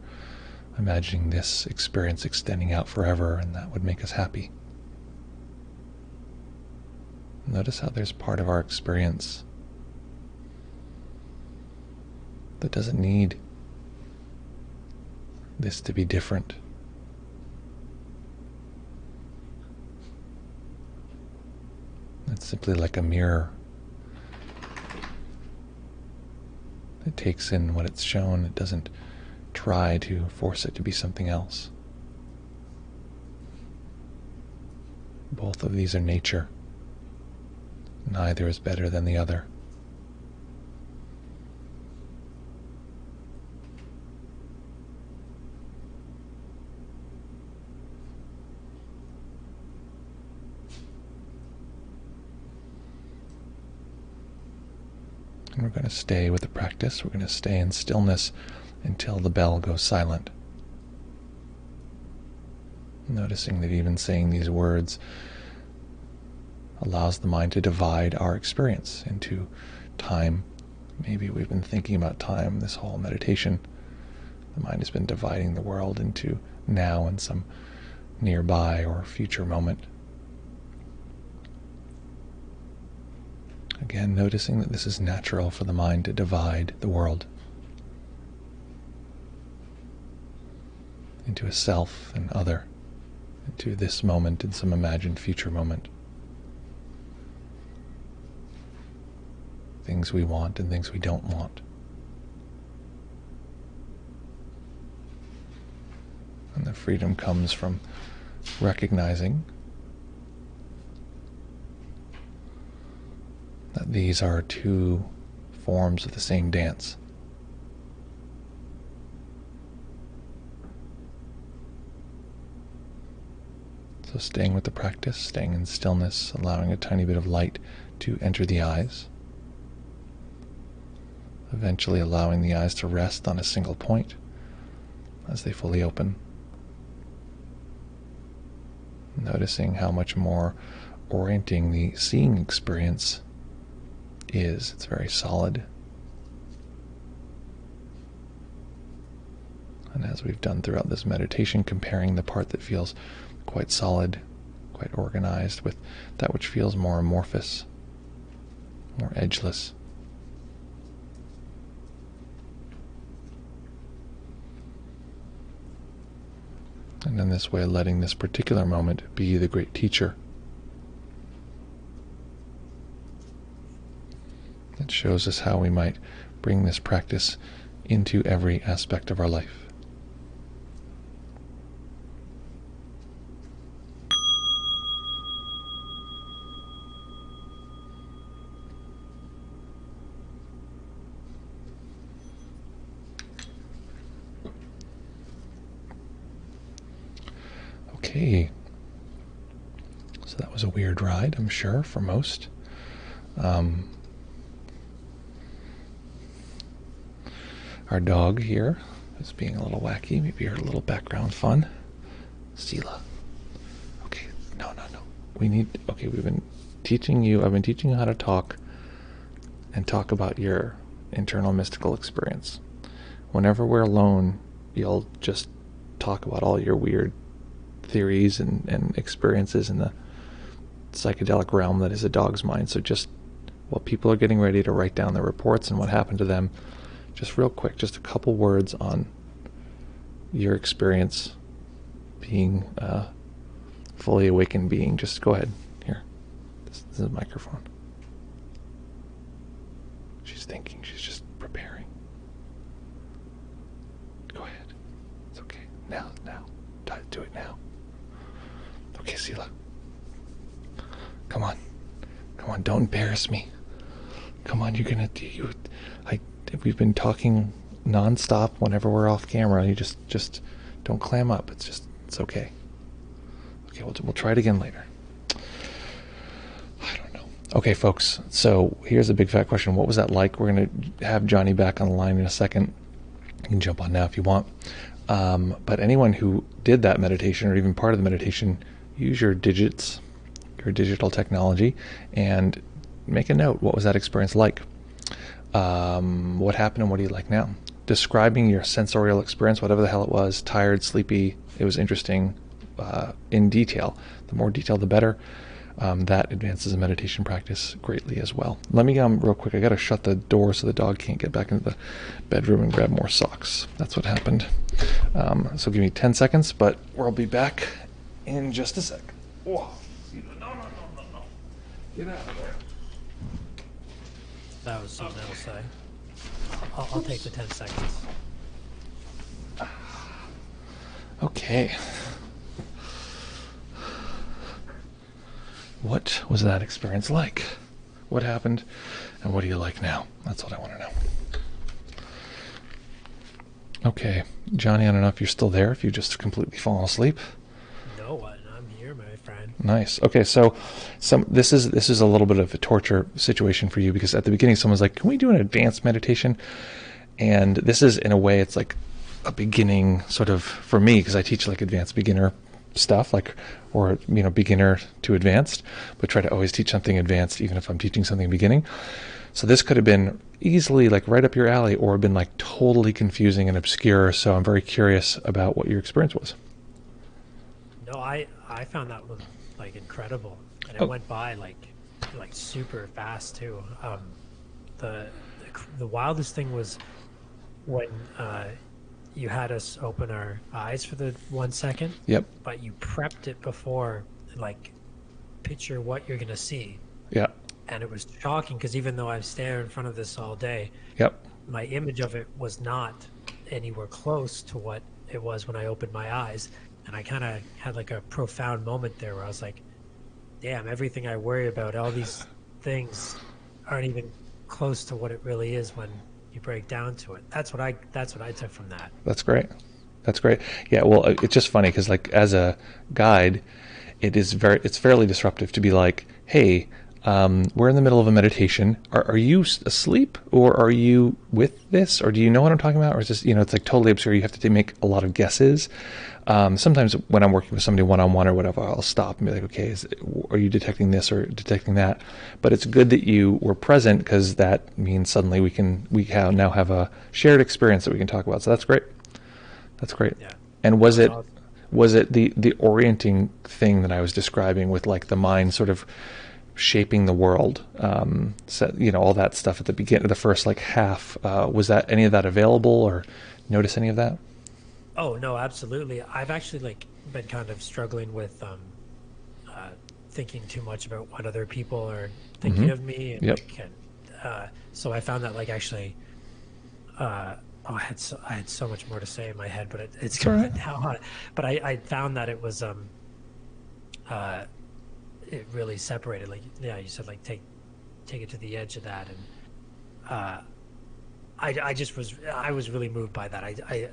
imagining this experience extending out forever, and that would make us happy. Notice how there's part of our experience that doesn't need this to be different. It's simply like a mirror. It takes in what it's shown. It doesn't try to force it to be something else. Both of these are nature. Neither is better than the other. And we're going to stay with the practice. We're going to stay in stillness until the bell goes silent. Noticing that even saying these words allows the mind to divide our experience into time. Maybe we've been thinking about time this whole meditation. The mind has been dividing the world into now and some nearby or future moment. Again, noticing that this is natural for the mind to divide the world into a self and other, into this moment and some imagined future moment. Things we want and things we don't want. And the freedom comes from recognizing that these are two forms of the same dance. So staying with the practice, staying in stillness, allowing a tiny bit of light to enter the eyes. Eventually allowing the eyes to rest on a single point as they fully open. Noticing how much more orienting the seeing experience is. It's very solid. And as we've done throughout this meditation, comparing the part that feels quite solid, quite organized, with that which feels more amorphous, more edgeless. And in this way, letting this particular moment be the great teacher. It shows us how we might bring this practice into every aspect of our life. Okay, so that was a weird ride, I'm sure, for most. Our dog here is being a little wacky. Maybe you heard a little background fun. Sela. Okay, no. We've been teaching you, I've been teaching you how to talk and talk about your internal mystical experience. Whenever we're alone, you'll just talk about all your weird theories and experiences in the psychedelic realm that is a dog's mind. So just while people are getting ready to write down their reports and what happened to them, just real quick, just a couple words on your experience being a fully awakened being. Just go ahead. Here. This is a microphone. She's thinking. She's just preparing. Go ahead. It's okay. Now. Do it now. Okay, Sela. Come on. Don't embarrass me. Come on, you're gonna do. We've been talking nonstop whenever we're off camera. You just don't clam up. It's okay. Okay, we'll try it again later. I don't know. Okay, folks. So here's a big fat question. What was that like? We're gonna have Johnny back on the line in a second. You can jump on now if you want. But anyone who did that meditation, or even part of the meditation, use your digits, your digital technology, and make a note. What was that experience like? What happened and what do you like now? Describing your sensorial experience, whatever the hell it was, tired, sleepy, it was interesting, in detail. The more detail, the better. That advances the meditation practice greatly as well. Let me, real quick, I gotta shut the door so the dog can't get back into the bedroom and grab more socks. That's what happened. So give me 10 seconds, but we'll be back in just a sec. Whoa. No. Get out of there. That was something else. I'll take the 10 seconds. Okay. What was that experience like? What happened? And what do you like now? That's what I want to know. Okay. Johnny, I don't know if you're still there, if you've just completely fallen asleep. No, I'm here, my friend. Nice. Okay, so this is a little bit of a torture situation for you, because at the beginning someone's like, can we do an advanced meditation? And this is, in a way, it's like a beginning sort of, for me, because I teach like advanced beginner stuff, like, or beginner to advanced, but try to always teach something advanced even if I'm teaching something beginning. So this could have been easily like right up your alley, or been like totally confusing and obscure. So I'm very curious about what your experience was. No, I found that one like incredible, and it went by like super fast too. The wildest thing was when you had us open our eyes for the 1 second. Yep. But you prepped it before, like, picture what you're gonna see. Yeah. And it was shocking, because even though I've stared in front of this all day, Yep. my image of it was not anywhere close to what it was when I opened my eyes. And I kind of had like a profound moment there where I was like, damn, everything I worry about, all these things aren't even close to what it really is when you break down to it. That's what I took from that. That's great. Yeah, well, it's just funny because, like, as a guide, it's fairly disruptive to be like, hey, we're in the middle of a meditation. Are you asleep, or are you with this, or do you know what I'm talking about, or is this, it's like totally absurd. You have to make a lot of guesses. Sometimes when I'm working with somebody one-on-one or whatever, I'll stop and be like, okay, are you detecting this or detecting that? But it's good that you were present, because that means suddenly we now have a shared experience that we can talk about. So that's great. That's great. Yeah. And Awesome. was it the orienting thing that I was describing, with like the mind sort of shaping the world, so, all that stuff at the beginning, the first like half, was that any of that available, or notice any of that? Oh no, absolutely. I've actually like been kind of struggling with uh, thinking too much about what other people are Mm-hmm. thinking of me, and Yep. like, so I found that like actually, oh, I had so much more to say in my head, but it's It's all right. gone now. But I found that it was uh, it really separated. Like yeah, you said like take it to the edge of that, and uh, I was really moved by that. I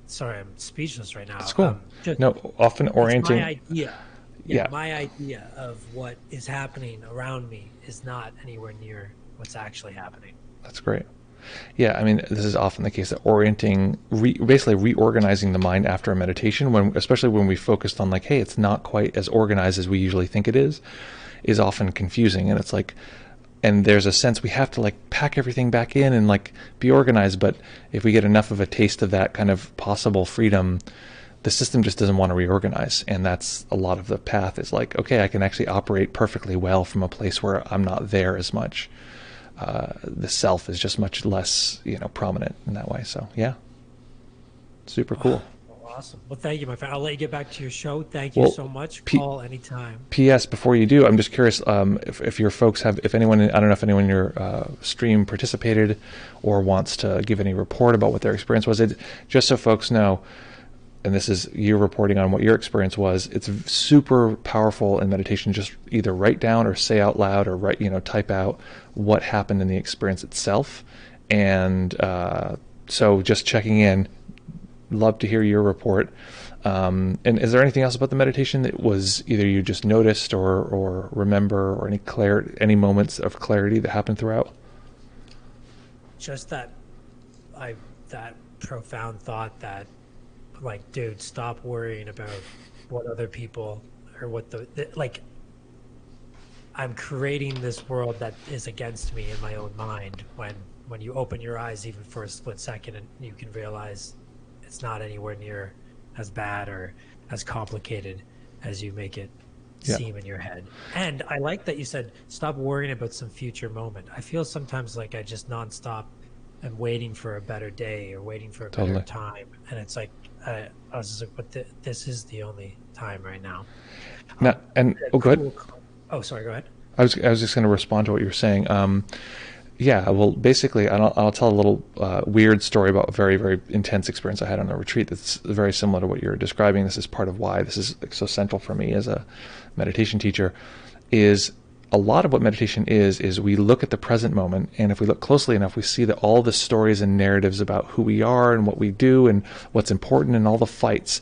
sorry, I'm speechless right It's now. cool. Just No, often it's my orienting. idea. Yeah, Yeah, my idea of what is happening around me is not anywhere near what's actually happening. that's great. Yeah, I mean, this is often the case, that orienting, basically reorganizing the mind after a meditation, especially when we focused on like, hey, it's not quite as organized as we usually think it is often confusing. And it's like, and there's a sense we have to like pack everything back in and like be organized. But if we get enough of a taste of that kind of possible freedom, the system just doesn't want to reorganize. And that's a lot of the path, is like, okay, I can actually operate perfectly well from a place where I'm not there as much. The self is just much less, prominent in that way. So yeah, super cool. Well, awesome. Well, thank you, my friend. I'll let you get back to your show. Thank you Well, so much. P- Call anytime. P.S. Before you do, I'm just curious, if your folks have, if anyone, I don't know if anyone in your stream participated or wants to give any report about what their experience was. Just so folks know, and this is you reporting on what your experience was. It's super powerful in meditation. Just either write down or say out loud, or type out what happened in the experience itself. And so, just checking in. Love to hear your report. And is there anything else about the meditation that was either you just noticed or remember, or any moments of clarity that happened throughout? Just I that profound thought that like, dude, stop worrying about what other people or what like I'm creating this world that is against me in my own mind when you open your eyes even for a split second and you can realize it's not anywhere near as bad or as complicated as you make it Yeah, seem in your head. And I like that you said stop worrying about some future moment. I feel sometimes like I just nonstop am waiting for a better day or waiting for a better totally. time, and it's like I was just like, but this is the only time right now. Now, and A oh, good. cool. Oh, sorry. Go ahead. I was just going to respond to what you were saying. Yeah, well, basically, I'll tell a little weird story about a very, very intense experience I had on a retreat that's very similar to what you're describing. This is part of why this is so central for me as a meditation teacher. Is a lot of what meditation is we look at the present moment, and if we look closely enough, we see that all the stories and narratives about who we are and what we do and what's important and all the fights,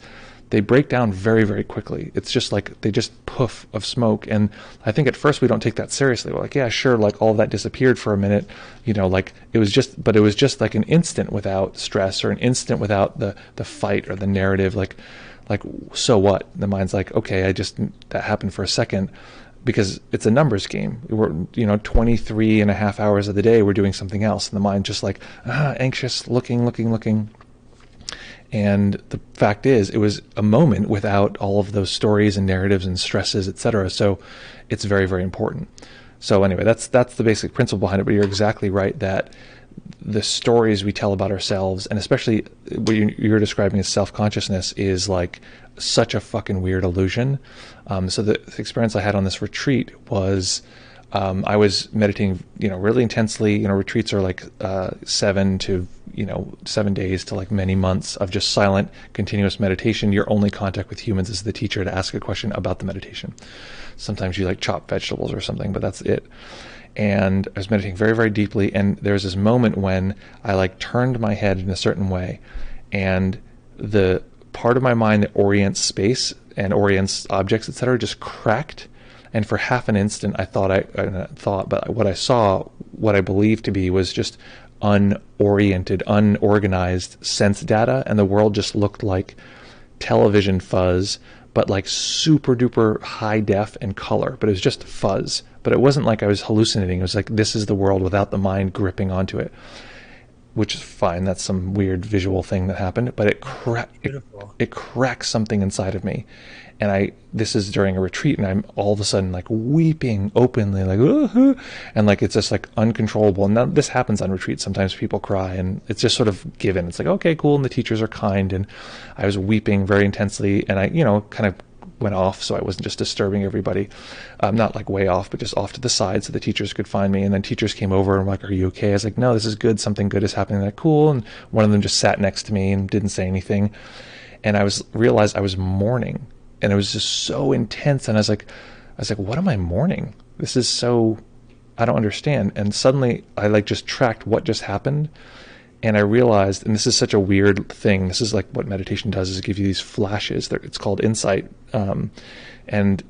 they break down very, very quickly. It's just like they just poof of smoke. And I think at first we don't take that seriously. We're like, yeah, sure, like all of that disappeared for a minute, like it was just like an instant without stress, or an instant without the fight or the narrative. Like, so what? The mind's like, okay, that happened for a second, because it's a numbers game. We're, 23 and a half hours of the day, we're doing something else. And the mind's just like, anxious, looking. And the fact is, it was a moment without all of those stories and narratives and stresses, etc. So it's very, very important. So anyway, that's the basic principle behind it. But you're exactly right that the stories we tell about ourselves, and especially what you're describing as self-consciousness, is like such a fucking weird illusion. So the experience I had on this retreat was, I was meditating, really intensely. Retreats are like 7 days to like many months of just silent, continuous meditation. Your only contact with humans is the teacher to ask a question about the meditation. Sometimes you like chop vegetables or something, but that's it. And I was meditating very, very deeply. And there was this moment when I like turned my head in a certain way, and the part of my mind that orients space and orients objects, etc., just cracked. And for half an instant, I thought, but what I saw, what I believed to be, was just unoriented, unorganized sense data, and the world just looked like television fuzz, but like super duper high def and color. But it was just fuzz. But it wasn't like I was hallucinating. It was like, this is the world without the mind gripping onto it, which is fine. That's some weird visual thing that happened, but it cracks something inside of me. And this is during a retreat, and I'm all of a sudden like weeping openly, like, and like, it's just like uncontrollable. And now this happens on retreats. Sometimes people cry, and it's just sort of given. It's like, okay, cool. And the teachers are kind. And I was weeping very intensely, and I, kind of went off, so I wasn't just disturbing everybody. Not like way off, but just off to the side so the teachers could find me. And then teachers came over and were like, are you okay? I was like, no, this is good. Something good is happening. Like, cool. And one of them just sat next to me and didn't say anything. And realized I was mourning, and it was just so intense. And I was like, what am I mourning? This is so, I don't understand. And suddenly I like just tracked what just happened. And I realized, and this is such a weird thing, this is like what meditation does, is give you these flashes. It's called insight. And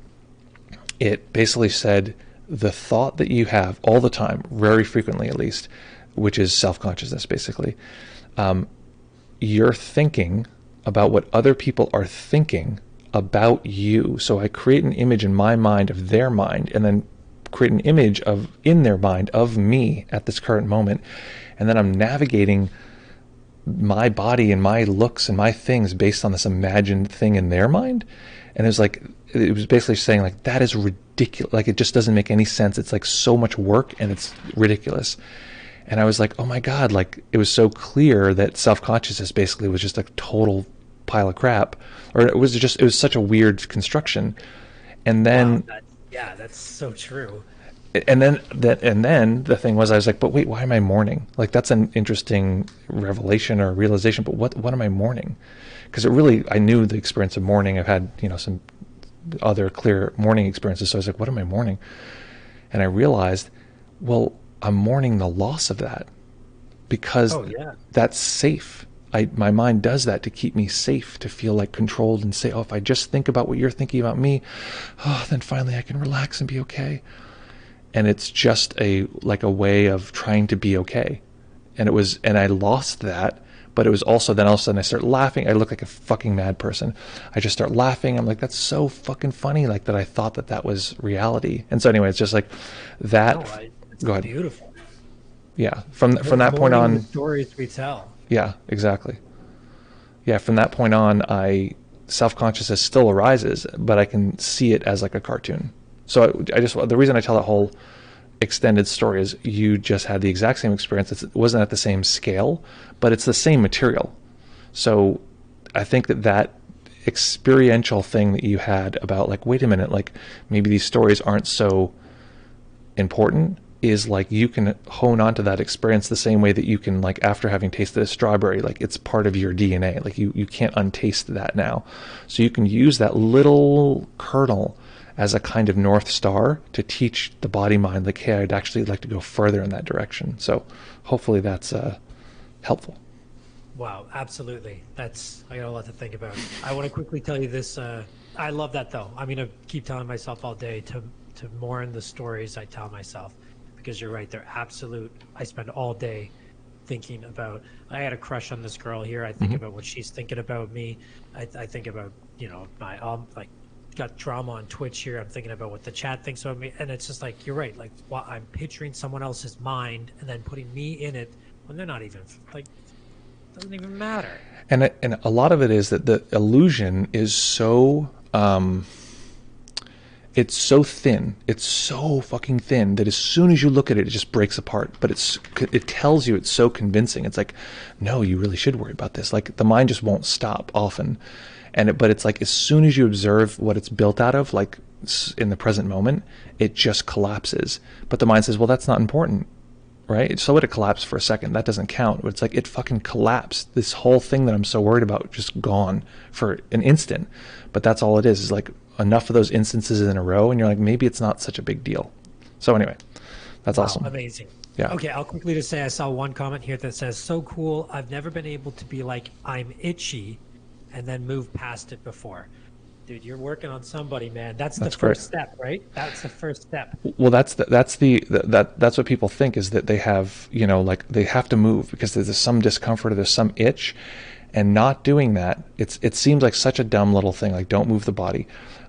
it basically said, the thought that you have all the time, very frequently at least, which is self-consciousness basically, you're thinking about what other people are thinking about you. So I create an image in my mind of their mind, and then create an image in their mind of me at this current moment. And then I'm navigating my body and my looks and my things based on this imagined thing in their mind. And it was basically saying like, that is ridiculous. Like, it just doesn't make any sense. It's like so much work, and it's ridiculous. And I was like, oh my God, like, it was so clear that self-consciousness basically was just a total pile of crap. Or it was such a weird construction. And then, wow, that's so true. And then the thing was, I was like, but wait, why am I mourning? Like, that's an interesting revelation or realization, but what am I mourning? Because I knew the experience of mourning. I've had, some other clear mourning experiences. So I was like, what am I mourning? And I realized, well, I'm mourning the loss of that, because that's safe. My mind does that to keep me safe, to feel like controlled and say, oh, if I just think about what you're thinking about me, then finally I can relax and be okay. And it's just a way of trying to be okay. And I lost that, but it was also, then all of a sudden I start laughing. I look like a fucking mad person. I just start laughing. I'm like, that's so fucking funny. Like, that I thought that was reality. And so anyway, it's just like that. It's go ahead. Beautiful. Yeah. From that point on. The stories we tell. Yeah, exactly. Yeah. From that point on, self-consciousness still arises, but I can see it as like a cartoon. So the reason I tell that whole extended story is, you just had the exact same experience. It wasn't at the same scale, but it's the same material. So I think that experiential thing that you had about like, wait a minute, like maybe these stories aren't so important, is like, you can hone onto that experience the same way that you can, like, after having tasted a strawberry, like, it's part of your DNA. Like, you can't untaste that now. So you can use that little kernel as a kind of North Star to teach the body mind, like, hey, I'd actually like to go further in that direction. So hopefully that's helpful. Wow, absolutely. I got a lot to think about. I want to quickly tell you this. I love that, though. I'm going to keep telling myself all day to mourn the stories I tell myself, because you're right. They're absolute. I spend all day thinking about, I had a crush on this girl here. I think about what she's thinking about me. I think about, my like, got drama on Twitch here. I'm thinking about what the chat thinks about me, and it's just like, you're right. Like, I'm picturing someone else's mind and then putting me in it when they're not even, like, doesn't even matter. And a lot of it is that the illusion is so it's so thin, it's so fucking thin, that as soon as you look at it, it just breaks apart. But it tells you, it's so convincing. It's like, no, you really should worry about this. Like, the mind just won't stop often. But it's like, as soon as you observe what it's built out of, like in the present moment, it just collapses. But the mind says, well, that's not important, right? So let it collapse for a second. That doesn't count. But it's like, it fucking collapsed. This whole thing that I'm so worried about just gone for an instant. But that's all it is like enough of those instances in a row, and you're like, maybe it's not such a big deal. So anyway, that's awesome. Amazing. Yeah. Okay, I'll quickly just say, I saw one comment here that says, so cool. I've never been able to be like, I'm itchy, and then move past it before. Dude, you're working on somebody, man. That's the That's great. first step, right? That's the first step. Well, that's what people think, is that they have, like they have to move because there's some discomfort or there's some itch, and not doing that, it seems like such a dumb little thing, like don't move the body.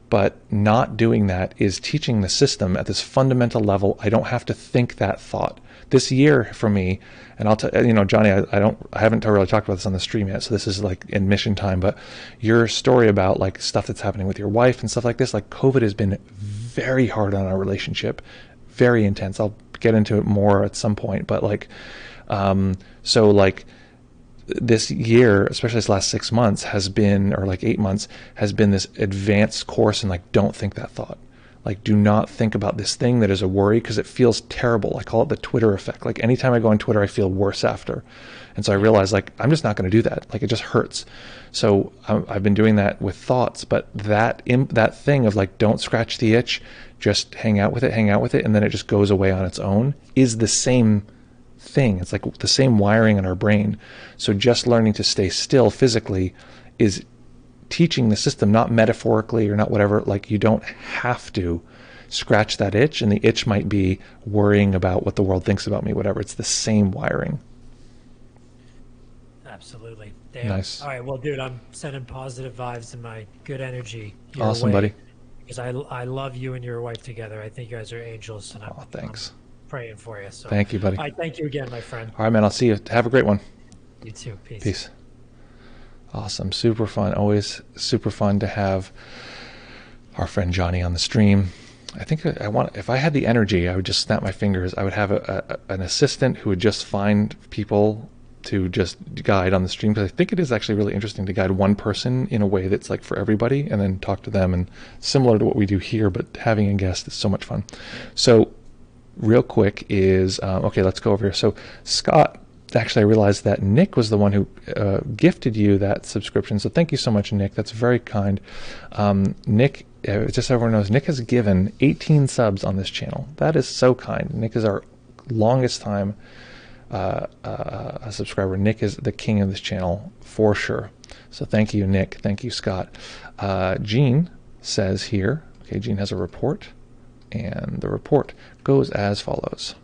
But not doing that is teaching the system at this fundamental level, I don't have to think that thought. This year for me, and I'll tell Johnny, I haven't really talked about this on the stream yet, so this is like admission time. But your story about like stuff that's happening with your wife and stuff like this, like COVID has been very hard on our relationship, very intense. I'll get into it more at some point, but like, so like this year, especially this last 6 months, has been, or like 8 months, has been this advanced course in like, don't think that thought. Like, do not think about this thing that is a worry, because it feels terrible. I call it the Twitter effect. Like, anytime I go on Twitter, I feel worse after. And so I realized, like, I'm just not going to do that. Like, it just hurts. So I've been doing that with thoughts, but that thing of like, don't scratch the itch, just hang out with it, and then it just goes away on its own, is the same thing. It's like the same wiring in our brain. So just learning to stay still physically is teaching the system, not metaphorically or not whatever, like you don't have to scratch that itch, and the itch might be worrying about what the world thinks about me, whatever. It's the same wiring. Absolutely. Damn. Nice. All right. Well, dude, I'm sending positive vibes and my good energy your Awesome, way, buddy. because I love you and your wife together. I think you guys are angels, and Thanks. I'm praying for you. So Thank you, buddy. all right, thank you again, my friend. All right, man. I'll see you. Have a great one. You too. Peace. Peace. Awesome. Super fun. Always super fun to have our friend Johnny on the stream. I think if I had the energy, I would just snap my fingers. I would have an assistant who would just find people to just guide on the stream, because I think it is actually really interesting to guide one person in a way that's like for everybody, and then talk to them, and similar to what we do here, but having a guest is so much fun. So real quick is, okay, let's go over here. So Scott, actually I realized that Nick was the one who gifted you that subscription. So thank you so much, Nick. That's very kind. Nick, just so everyone knows, Nick has given 18 subs on this channel. That is so kind. Nick is our longest time a subscriber. Nick is the king of this channel for sure. So thank you, Nick. Thank you, Scott. Gene says here, okay, Gene has a report, and the report goes as follows.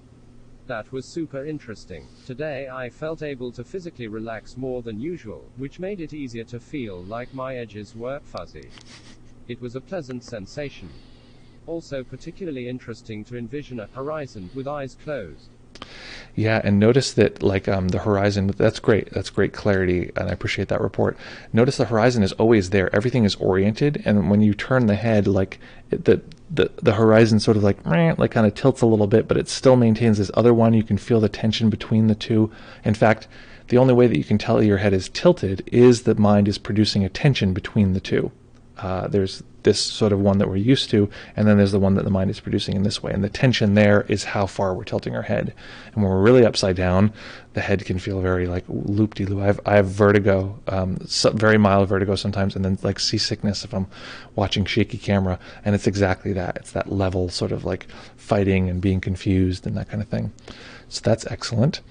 That was super interesting. Today I felt able to physically relax more than usual, which made it easier to feel like my edges were fuzzy. It was a pleasant sensation. Also particularly interesting to envision a horizon with eyes closed. Yeah, and notice that like the horizon, that's great. That's great clarity, and I appreciate that report. Notice the horizon is always there. Everything is oriented, and when you turn the head, like the horizon sort of like kind of tilts a little bit, but it still maintains this other one. You can feel the tension between the two. In fact, the only way that you can tell your head is tilted is that mind is producing a tension between the two. There's this sort of one that we're used to, and then there's the one that the mind is producing in this way. And the tension there is how far we're tilting our head. And when we're really upside down, the head can feel very like loop-de-loop. I have vertigo, very mild vertigo sometimes, and then like seasickness if I'm watching shaky camera. And it's exactly that. It's that level sort of like fighting and being confused and that kind of thing. So that's excellent.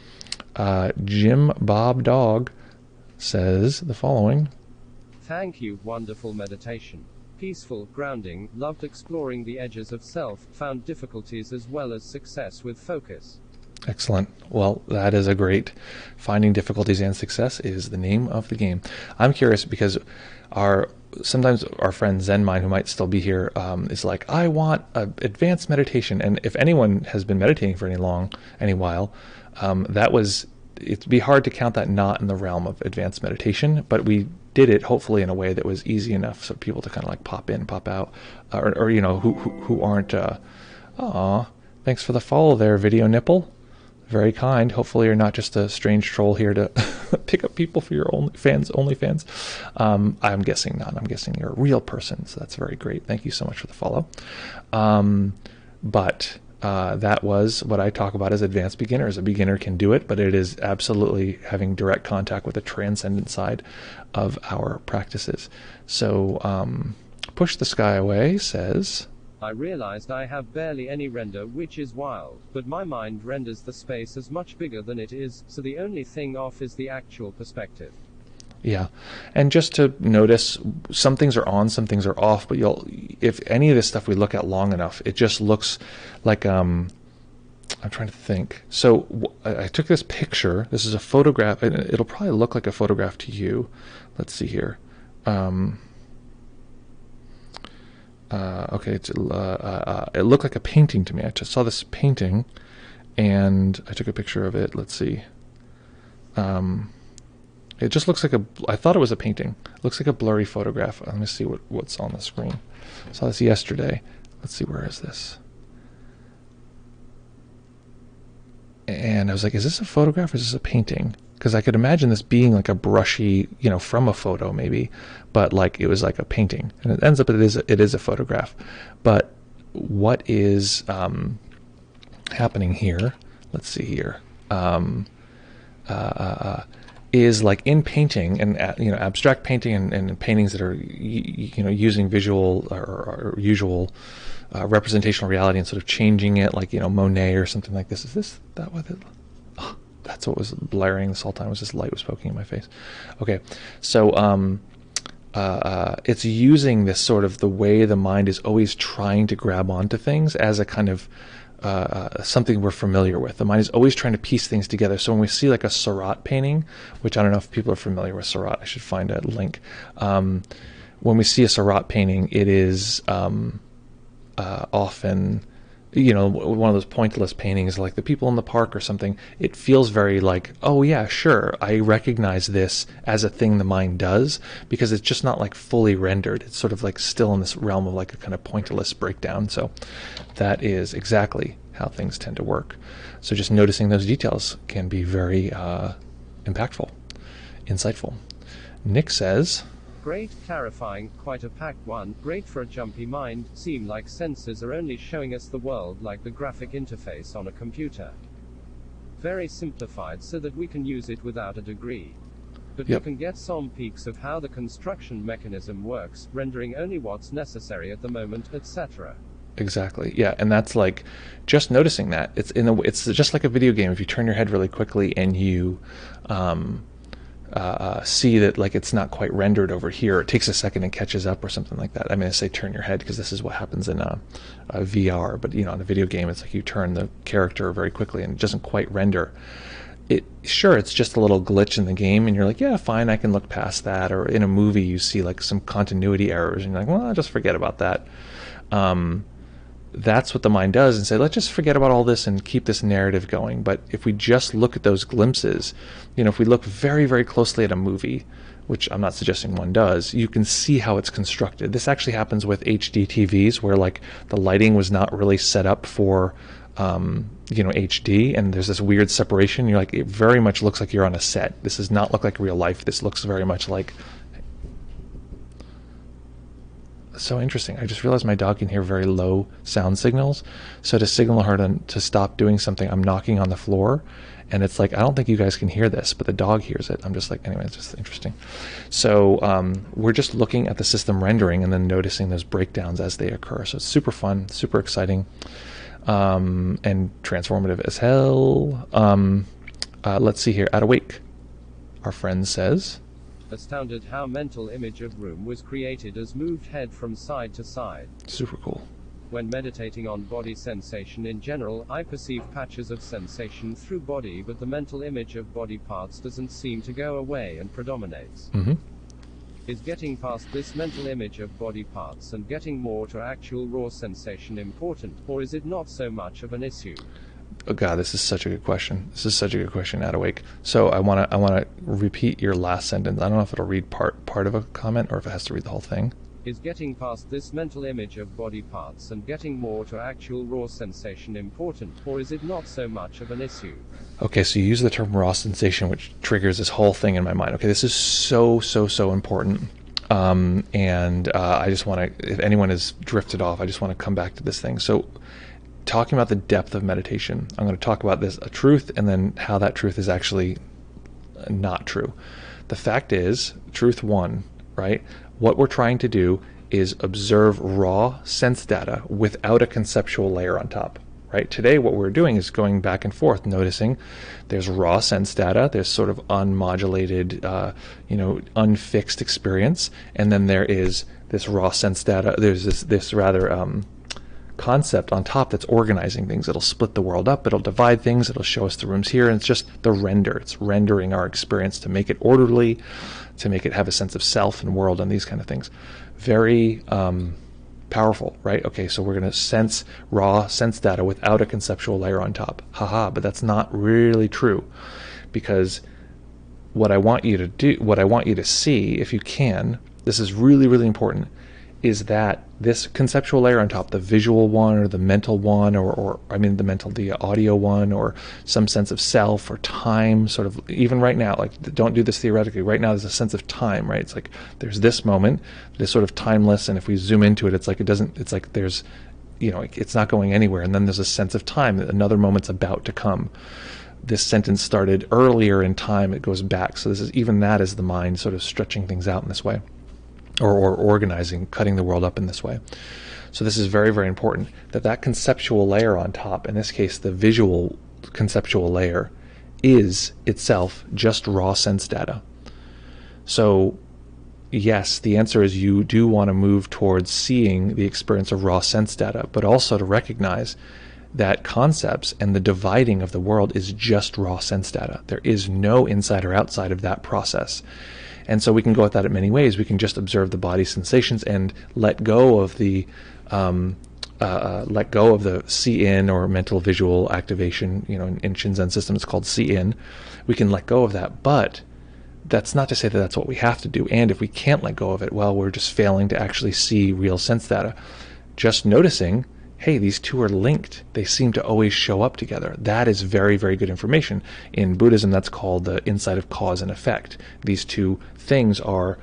Jim Bob Dog says the following. Thank you, wonderful meditation. Peaceful, grounding, loved exploring the edges of self, found difficulties as well as success with focus. Excellent. Well, that is a great, finding difficulties and success is the name of the game. I'm curious because sometimes our friend Zen Mind, who might still be here, is like, I want advanced meditation. And if anyone has been meditating for any while, it'd be hard to count that not in the realm of advanced meditation, but we did it hopefully in a way that was easy enough so people to kind of like pop in, pop out, or who aren't. Thanks for the follow there, Video Nipple. Very kind. Hopefully you're not just a strange troll here to pick up people for your OnlyFans. I'm guessing not. I'm guessing you're a real person, so that's very great. Thank you so much for the follow. That was what I talk about as advanced beginners. A beginner can do it, but it is absolutely having direct contact with the transcendent side of our practices. So Push the Sky Away says, I realized I have barely any render, which is wild, but my mind renders the space as much bigger than it is, so the only thing off is the actual perspective. Yeah, and just to notice, some things are on, some things are off. But if any of this stuff we look at long enough, it just looks like I'm trying to think. So I took this picture. This is a photograph, and it'll probably look like a photograph to you. Let's see here. Okay, it looked like a painting to me. I just saw this painting, and I took a picture of it. Let's see. It just looks like I thought it was a painting. It looks like a blurry photograph. Let me see what's on the screen. I saw this yesterday. Let's see, where is this? And I was like, is this a photograph or is this a painting? Because I could imagine this being like a brushy, from a photo maybe, but like it was like a painting. And it ends up it is a photograph. But what is happening here? Let's see here. Is like in painting and abstract painting and paintings that are using visual or usual representational reality and sort of changing it, like Monet or something like this. Is this that what it? Oh, that's what was blaring this whole time. Was this light was poking in my face? Okay, so it's using this sort of the way the mind is always trying to grab onto things as a kind of something we're familiar with. The mind is always trying to piece things together. So when we see like a Seurat painting, which I don't know if people are familiar with Seurat, I should find a link. When we see a Seurat painting, it is often, one of those pointillist paintings, like the people in the park or something. It feels very like, oh yeah, sure, I recognize this as a thing the mind does, because it's just not like fully rendered. It's sort of like still in this realm of like a kind of pointillist breakdown. So that is exactly how things tend to work. So just noticing those details can be very impactful, insightful. Nick says, great, clarifying, quite a packed one, great for a jumpy mind, seem like senses are only showing us the world like the graphic interface on a computer. Very simplified so that we can use it without a degree. But we can get some peeks of how the construction mechanism works, rendering only what's necessary at the moment, etc. Exactly. Yeah, and that's like just noticing that. It's just like a video game. If you turn your head really quickly and you see that like it's not quite rendered over here, it takes a second and catches up or something like that. I mean, I say turn your head because this is what happens in a VR, but in a video game, it's like you turn the character very quickly and it doesn't quite render. It's just a little glitch in the game, and you're like, yeah, fine, I can look past that. Or in a movie, you see like some continuity errors, and you're like, well, I'll just forget about that. That's what the mind does, and say, let's just forget about all this and keep this narrative going. But if we just look at those glimpses, if we look very, very closely at a movie, which I'm not suggesting one does, you can see how it's constructed. This actually happens with HD TVs, where like the lighting was not really set up for HD, and there's this weird separation. You're like, it very much looks like you're on a set. This does not look like real life. This looks very much like. So interesting. I just realized my dog can hear very low sound signals. So to signal her to stop doing something, I'm knocking on the floor, and it's like, I don't think you guys can hear this, but the dog hears it. I'm just like, anyway, it's just interesting. So we're just looking at the system rendering and then noticing those breakdowns as they occur. So it's super fun, super exciting, and transformative as hell. Let's see here. At Awake, our friend says, astounded how mental image of room was created as moved head from side to side. Super cool. When meditating on body sensation in general, I perceive patches of sensation through body, but the mental image of body parts doesn't seem to go away and predominates. Is getting past this mental image of body parts and getting more to actual raw sensation important, or is it not so much of an issue? Oh God, this is such a good question. This is such a good question, At Awake. So I want to repeat your last sentence. I don't know if it'll read part of a comment or if it has to read the whole thing. Is getting past this mental image of body parts and getting more to actual raw sensation important, or is it not so much of an issue? Okay, so you use the term raw sensation, which triggers this whole thing in my mind. Okay, this is so important. And I just want to, if anyone has drifted off, I just want to come back to this thing. So talking about the depth of meditation, I'm going to talk about this, a truth, and then how that truth is actually not true. The fact is, truth one, right? What we're trying to do is observe raw sense data without a conceptual layer on top, right? Today, what we're doing is going back and forth, noticing there's raw sense data, there's sort of unmodulated, unfixed experience, and then there is this raw sense data. There's this rather concept on top that's organizing things. It'll split the world up, it'll divide things, it'll show us the rooms here, and it's just the render. It's rendering our experience to make it orderly, to make it have a sense of self and world and these kind of things. Very powerful, right? Okay, so we're going to sense raw sense data without a conceptual layer on top. Haha, but that's not really true, because what I want you to do, what I want you to see, if you can, this is really, really important, is that this conceptual layer on top, the visual one or the mental one, the audio one, or some sense of self or time, sort of, even right now, like, don't do this theoretically. Right now there's a sense of time, right? It's like there's this moment that is sort of timeless, and if we zoom into it, it's like there's, it's not going anywhere. And then there's a sense of time that another moment's about to come. This sentence started earlier in time, it goes back. So that is the mind sort of stretching things out in this way. Or organizing, cutting the world up in this way. So this is very, very important, that conceptual layer on top, in this case the visual conceptual layer, is itself just raw sense data. So yes, the answer is you do want to move towards seeing the experience of raw sense data, but also to recognize that concepts and the dividing of the world is just raw sense data. There is no inside or outside of that process. And so we can go at that in many ways. We can just observe the body sensations and let go of the see-in or mental visual activation. In Shinzen system, it's called see-in. We can let go of that, but that's not to say that that's what we have to do. And if we can't let go of it, well, we're just failing to actually see real sense data. Just noticing, hey, these two are linked. They seem to always show up together. That is very, very good information. In Buddhism, that's called the insight of cause and effect. These two things are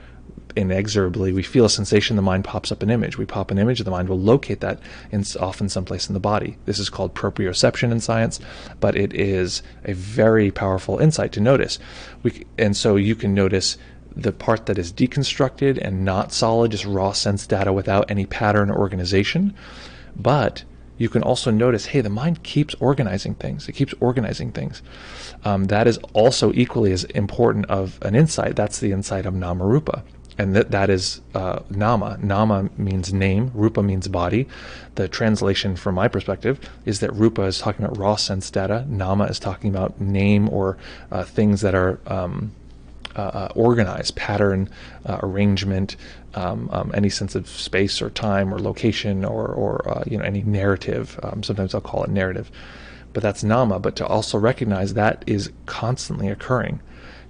inexorably, we feel a sensation, the mind pops up an image. We pop an image, the mind will locate that often someplace in the body. This is called proprioception in science, but it is a very powerful insight to notice. And so you can notice the part that is deconstructed and not solid, just raw sense data without any pattern or organization. But you can also notice, hey, the mind keeps organizing things. It keeps organizing things. That is also equally as important of an insight. That's the insight of nama rupa. And that is nama. Nama means name, rupa means body. The translation from my perspective is that rupa is talking about raw sense data. Nama is talking about name or things that are organized, pattern, arrangement, any sense of space or time or location or any narrative. Sometimes I'll call it narrative, but that's nama. But to also recognize that is constantly occurring.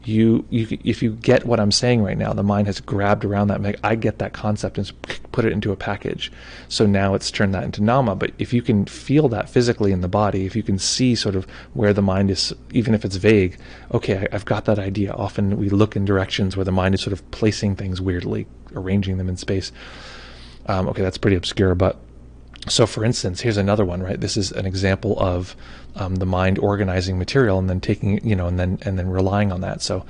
If you get what I'm saying right now, the mind has grabbed around that. I get that concept and put it into a package. So now it's turned that into nama. But if you can feel that physically in the body, if you can see sort of where the mind is, even if it's vague, okay, I've got that idea. Often we look in directions where the mind is sort of placing things weirdly, arranging them in space. Okay, that's pretty obscure, but so for instance, here's another one, right? This is an example of the mind organizing material and then taking, and then relying on that. So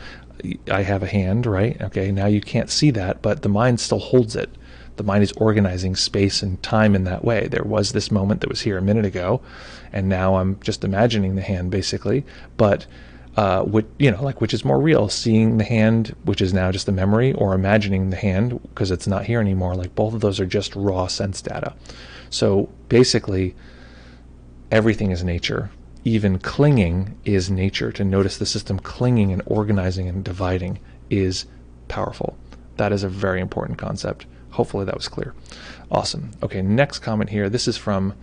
I have a hand, right? Okay, now you can't see that, but the mind still holds it. The mind is organizing space and time in that way. There was this moment that was here a minute ago, and now I'm just imagining the hand basically, but which is more real, seeing the hand, which is now just a memory, or imagining the hand because it's not here anymore. Like both of those are just raw sense data. So basically, everything is nature. Even clinging is nature. To notice the system clinging and organizing and dividing is powerful. That is a very important concept. Hopefully that was clear. Awesome. Okay, next comment here. This is from,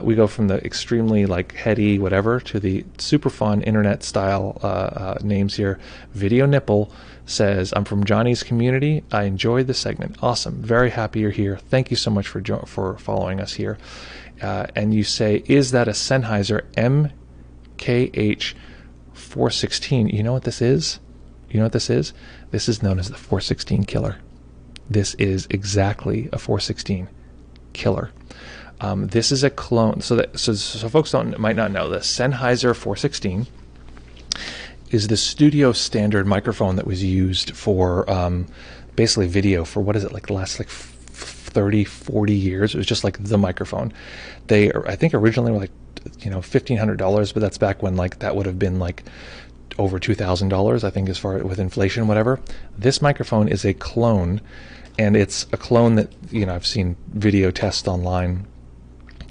we go from the extremely heady whatever to the super fun internet style names here. Video Nipple says, I'm from Johnny's community. I enjoyed the segment. Awesome. Very happy you're here. Thank you so much for following us here. And you say, is that a Sennheiser MKH 416? You know what this is? This is known as the 416 killer. This is exactly a 416 killer. This is a clone. So folks might not know, the Sennheiser 416 is the studio standard microphone that was used for basically video for, what is it, the last 30, 40 years. It was just like the microphone. They, I think originally were like, $1,500, but that's back when like that would have been like over $2,000, I think, as far with inflation, whatever. This microphone is a clone, and it's a clone that, I've seen video tests online.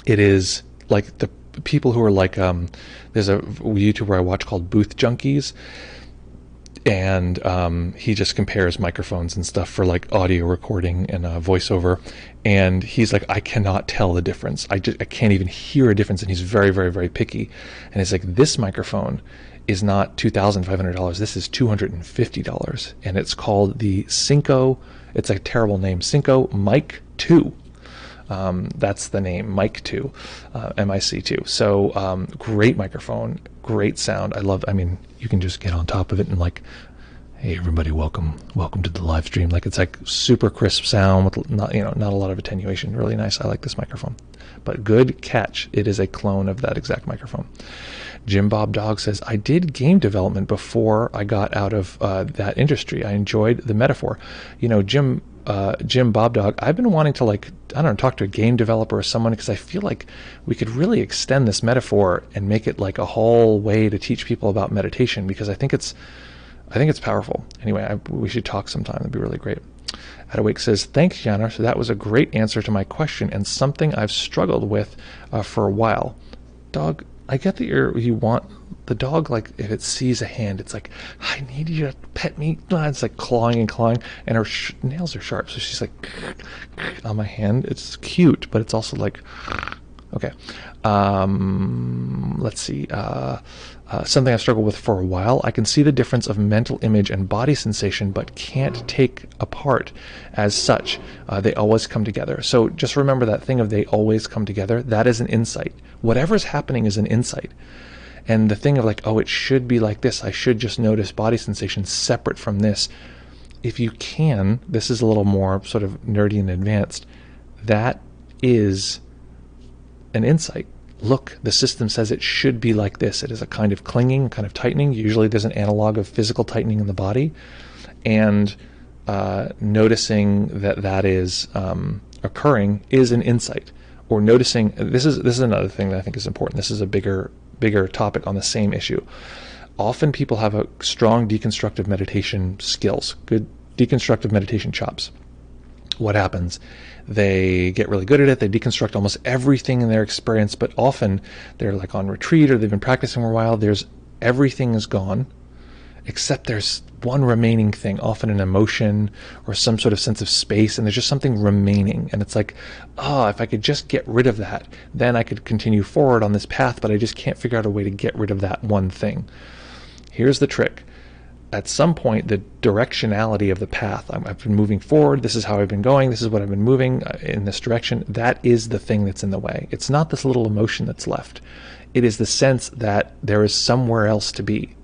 It is like the people who are like, there's a YouTuber I watch called Booth Junkies, and he just compares microphones and stuff for like audio recording and voiceover, and he's like, I cannot tell the difference. I can't even hear a difference, and he's very, very, very picky. And he's like, this microphone is not $2,500. This is $250, and it's called the Synco. It's a terrible name, Synco Mic 2. That's the name, Mic 2, MIC2. So great microphone, great sound. You can just get on top of it and like, hey everybody, welcome to the live stream. Like, it's like super crisp sound with not a lot of attenuation. Really nice. I like this microphone. But good catch. It is a clone of that exact microphone. Jim Bob Dog says, I did game development before I got out of that industry. I enjoyed the metaphor. Jim Bob Dog, I've been wanting to talk to a game developer or someone, because I feel like we could really extend this metaphor and make it like a whole way to teach people about meditation, because I think it's powerful. Anyway, we should talk sometime. That'd be really great. Adawake says, thanks, Jana. So that was a great answer to my question and something I've struggled with for a while. Dog, I get that you want the dog, like if it sees a hand, it's like, I need you to pet me. It's like clawing, and her nails are sharp, so she's like on my hand. It's cute, but it's also like, okay. Let's see. Something I've struggled with for a while. I can see the difference of mental image and body sensation, but can't take apart as such. They always come together. So just remember that thing of they always come together. That is an insight. Whatever's happening is an insight. And the thing of like, oh, it should be like this. I should just notice body sensation separate from this. If you can, this is a little more sort of nerdy and advanced. That is an insight. Look, the system says it should be like this. It is a kind of clinging, kind of tightening. Usually there's an analog of physical tightening in the body. And noticing that is occurring is an insight. Or noticing, this is another thing that I think is important. This is a bigger topic on the same issue. Often people have a strong deconstructive meditation skills, good deconstructive meditation chops. What happens? They get really good at it. They deconstruct almost everything in their experience, but often they're like on retreat or they've been practicing for a while. Everything is gone, except there's one remaining thing, often an emotion or some sort of sense of space, and there's just something remaining. And it's like, if I could just get rid of that, then I could continue forward on this path, but I just can't figure out a way to get rid of that one thing. Here's the trick. At some point, the directionality of the path, I've been moving forward, this is how I've been going, this is what I've been moving in this direction, that is the thing that's in the way. It's not this little emotion that's left. It is the sense that there is somewhere else to be.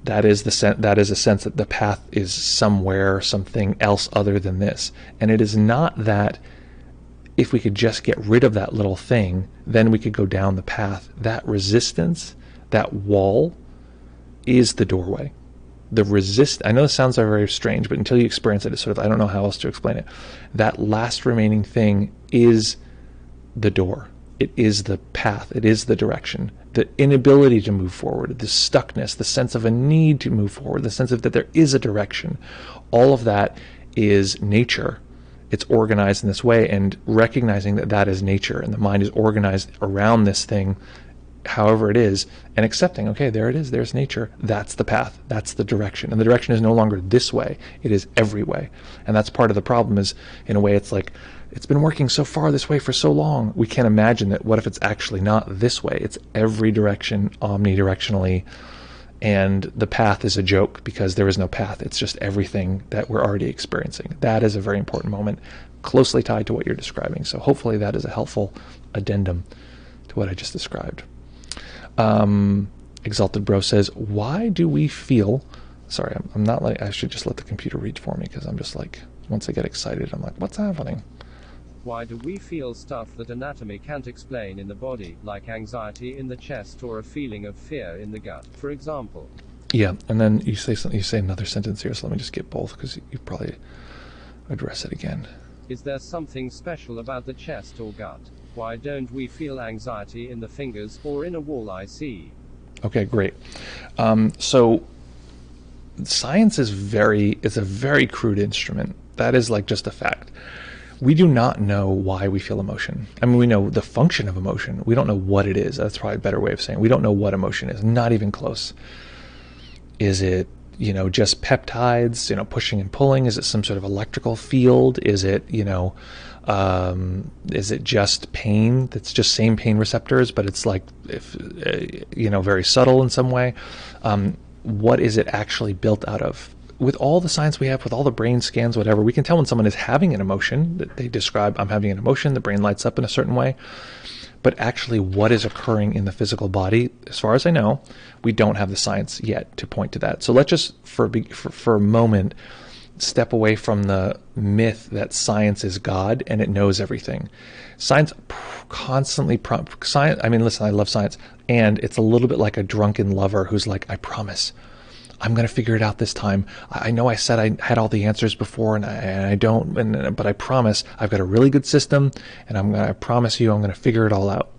That is a sense that the path is somewhere, something else other than this. And it is not that if we could just get rid of that little thing, then we could go down the path. That resistance, that wall, is the doorway. I know this sounds very strange, but until you experience it, it's sort of, I don't know how else to explain it. That last remaining thing is the door. It is the path. It is the direction. The inability to move forward, the stuckness, the sense of a need to move forward, the sense of that there is a direction. All of that is nature. It's organized in this way, and recognizing that is nature, and the mind is organized around this thing, however it is, and accepting, okay, there it is, there's nature, that's the path, that's the direction. And the direction is no longer this way, it is every way. And that's part of the problem, is in a way it's like, it's been working so far this way for so long, we can't imagine that, what if it's actually not this way? It's every direction, omnidirectionally, and the path is a joke because there is no path. It's just everything that we're already experiencing. That is a very important moment, closely tied to what you're describing. So hopefully that is a helpful addendum to what I just described. Exalted Bro says, why do we feel, sorry, I'm not like, I should just let the computer read for me, because I'm just like, once I get excited, I'm like, what's happening? Why do we feel stuff that anatomy can't explain in the body, like anxiety in the chest or a feeling of fear in the gut, for example? Yeah, and then you say something, you say another sentence here, so let me just get both, because you probably address it again. Is there something special about the chest or gut? Why don't we feel anxiety in the fingers or in a wall I see? Okay, great. So science is a very crude instrument. That is like just a fact. We do not know why we feel emotion. I mean, we know the function of emotion. We don't know what it is. That's probably a better way of saying it. We don't know what emotion is. Not even close. Is it, just peptides, pushing and pulling? Is it some sort of electrical field? Is it, is it just pain? That's just same pain receptors, but it's like, very subtle in some way. What is it actually built out of? With all the science we have, with all the brain scans, whatever, we can tell when someone is having an emotion, that they describe, I'm having an emotion, the brain lights up in a certain way. But actually what is occurring in the physical body, as far as I know, we don't have the science yet to point to that. So let's just, for a moment, step away from the myth that science is God and it knows everything. Science constantly, I mean, listen, I love science, and it's a little bit like a drunken lover who's like, I promise, I'm going to figure it out this time. I know I said I had all the answers before, and I don't, but I promise I've got a really good system, and I promise you I'm going to figure it all out.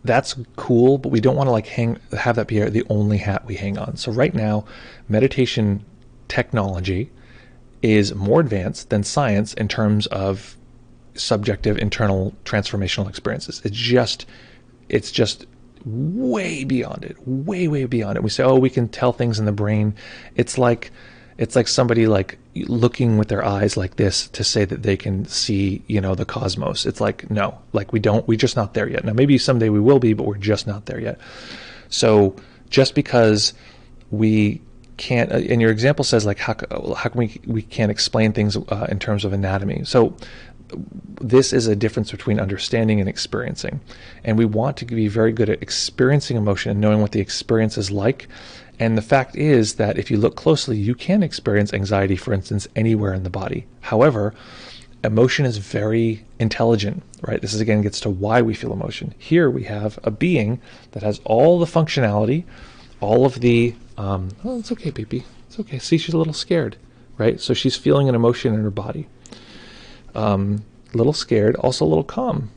That's cool, but we don't want to have that be the only hat we hang on. So right now, meditation technology is more advanced than science in terms of subjective internal transformational experiences. It's just way beyond it, way beyond it. We say, oh, we can tell things in the brain. It's like somebody like looking with their eyes like this to say that they can see, the cosmos. It's like, no, like we're just not there yet. Now, maybe someday we will be, but we're just not there yet. So just because we can't, and your example says like, how can we can't explain things in terms of anatomy. So this is a difference between understanding and experiencing. And we want to be very good at experiencing emotion and knowing what the experience is like. And the fact is that if you look closely, you can experience anxiety, for instance, anywhere in the body. However, emotion is very intelligent, right? This is again gets to why we feel emotion. Here we have a being that has all the functionality, all of the, oh, it's okay, baby. It's okay. See, she's a little scared, right? So she's feeling an emotion in her body. A little scared, also a little calm.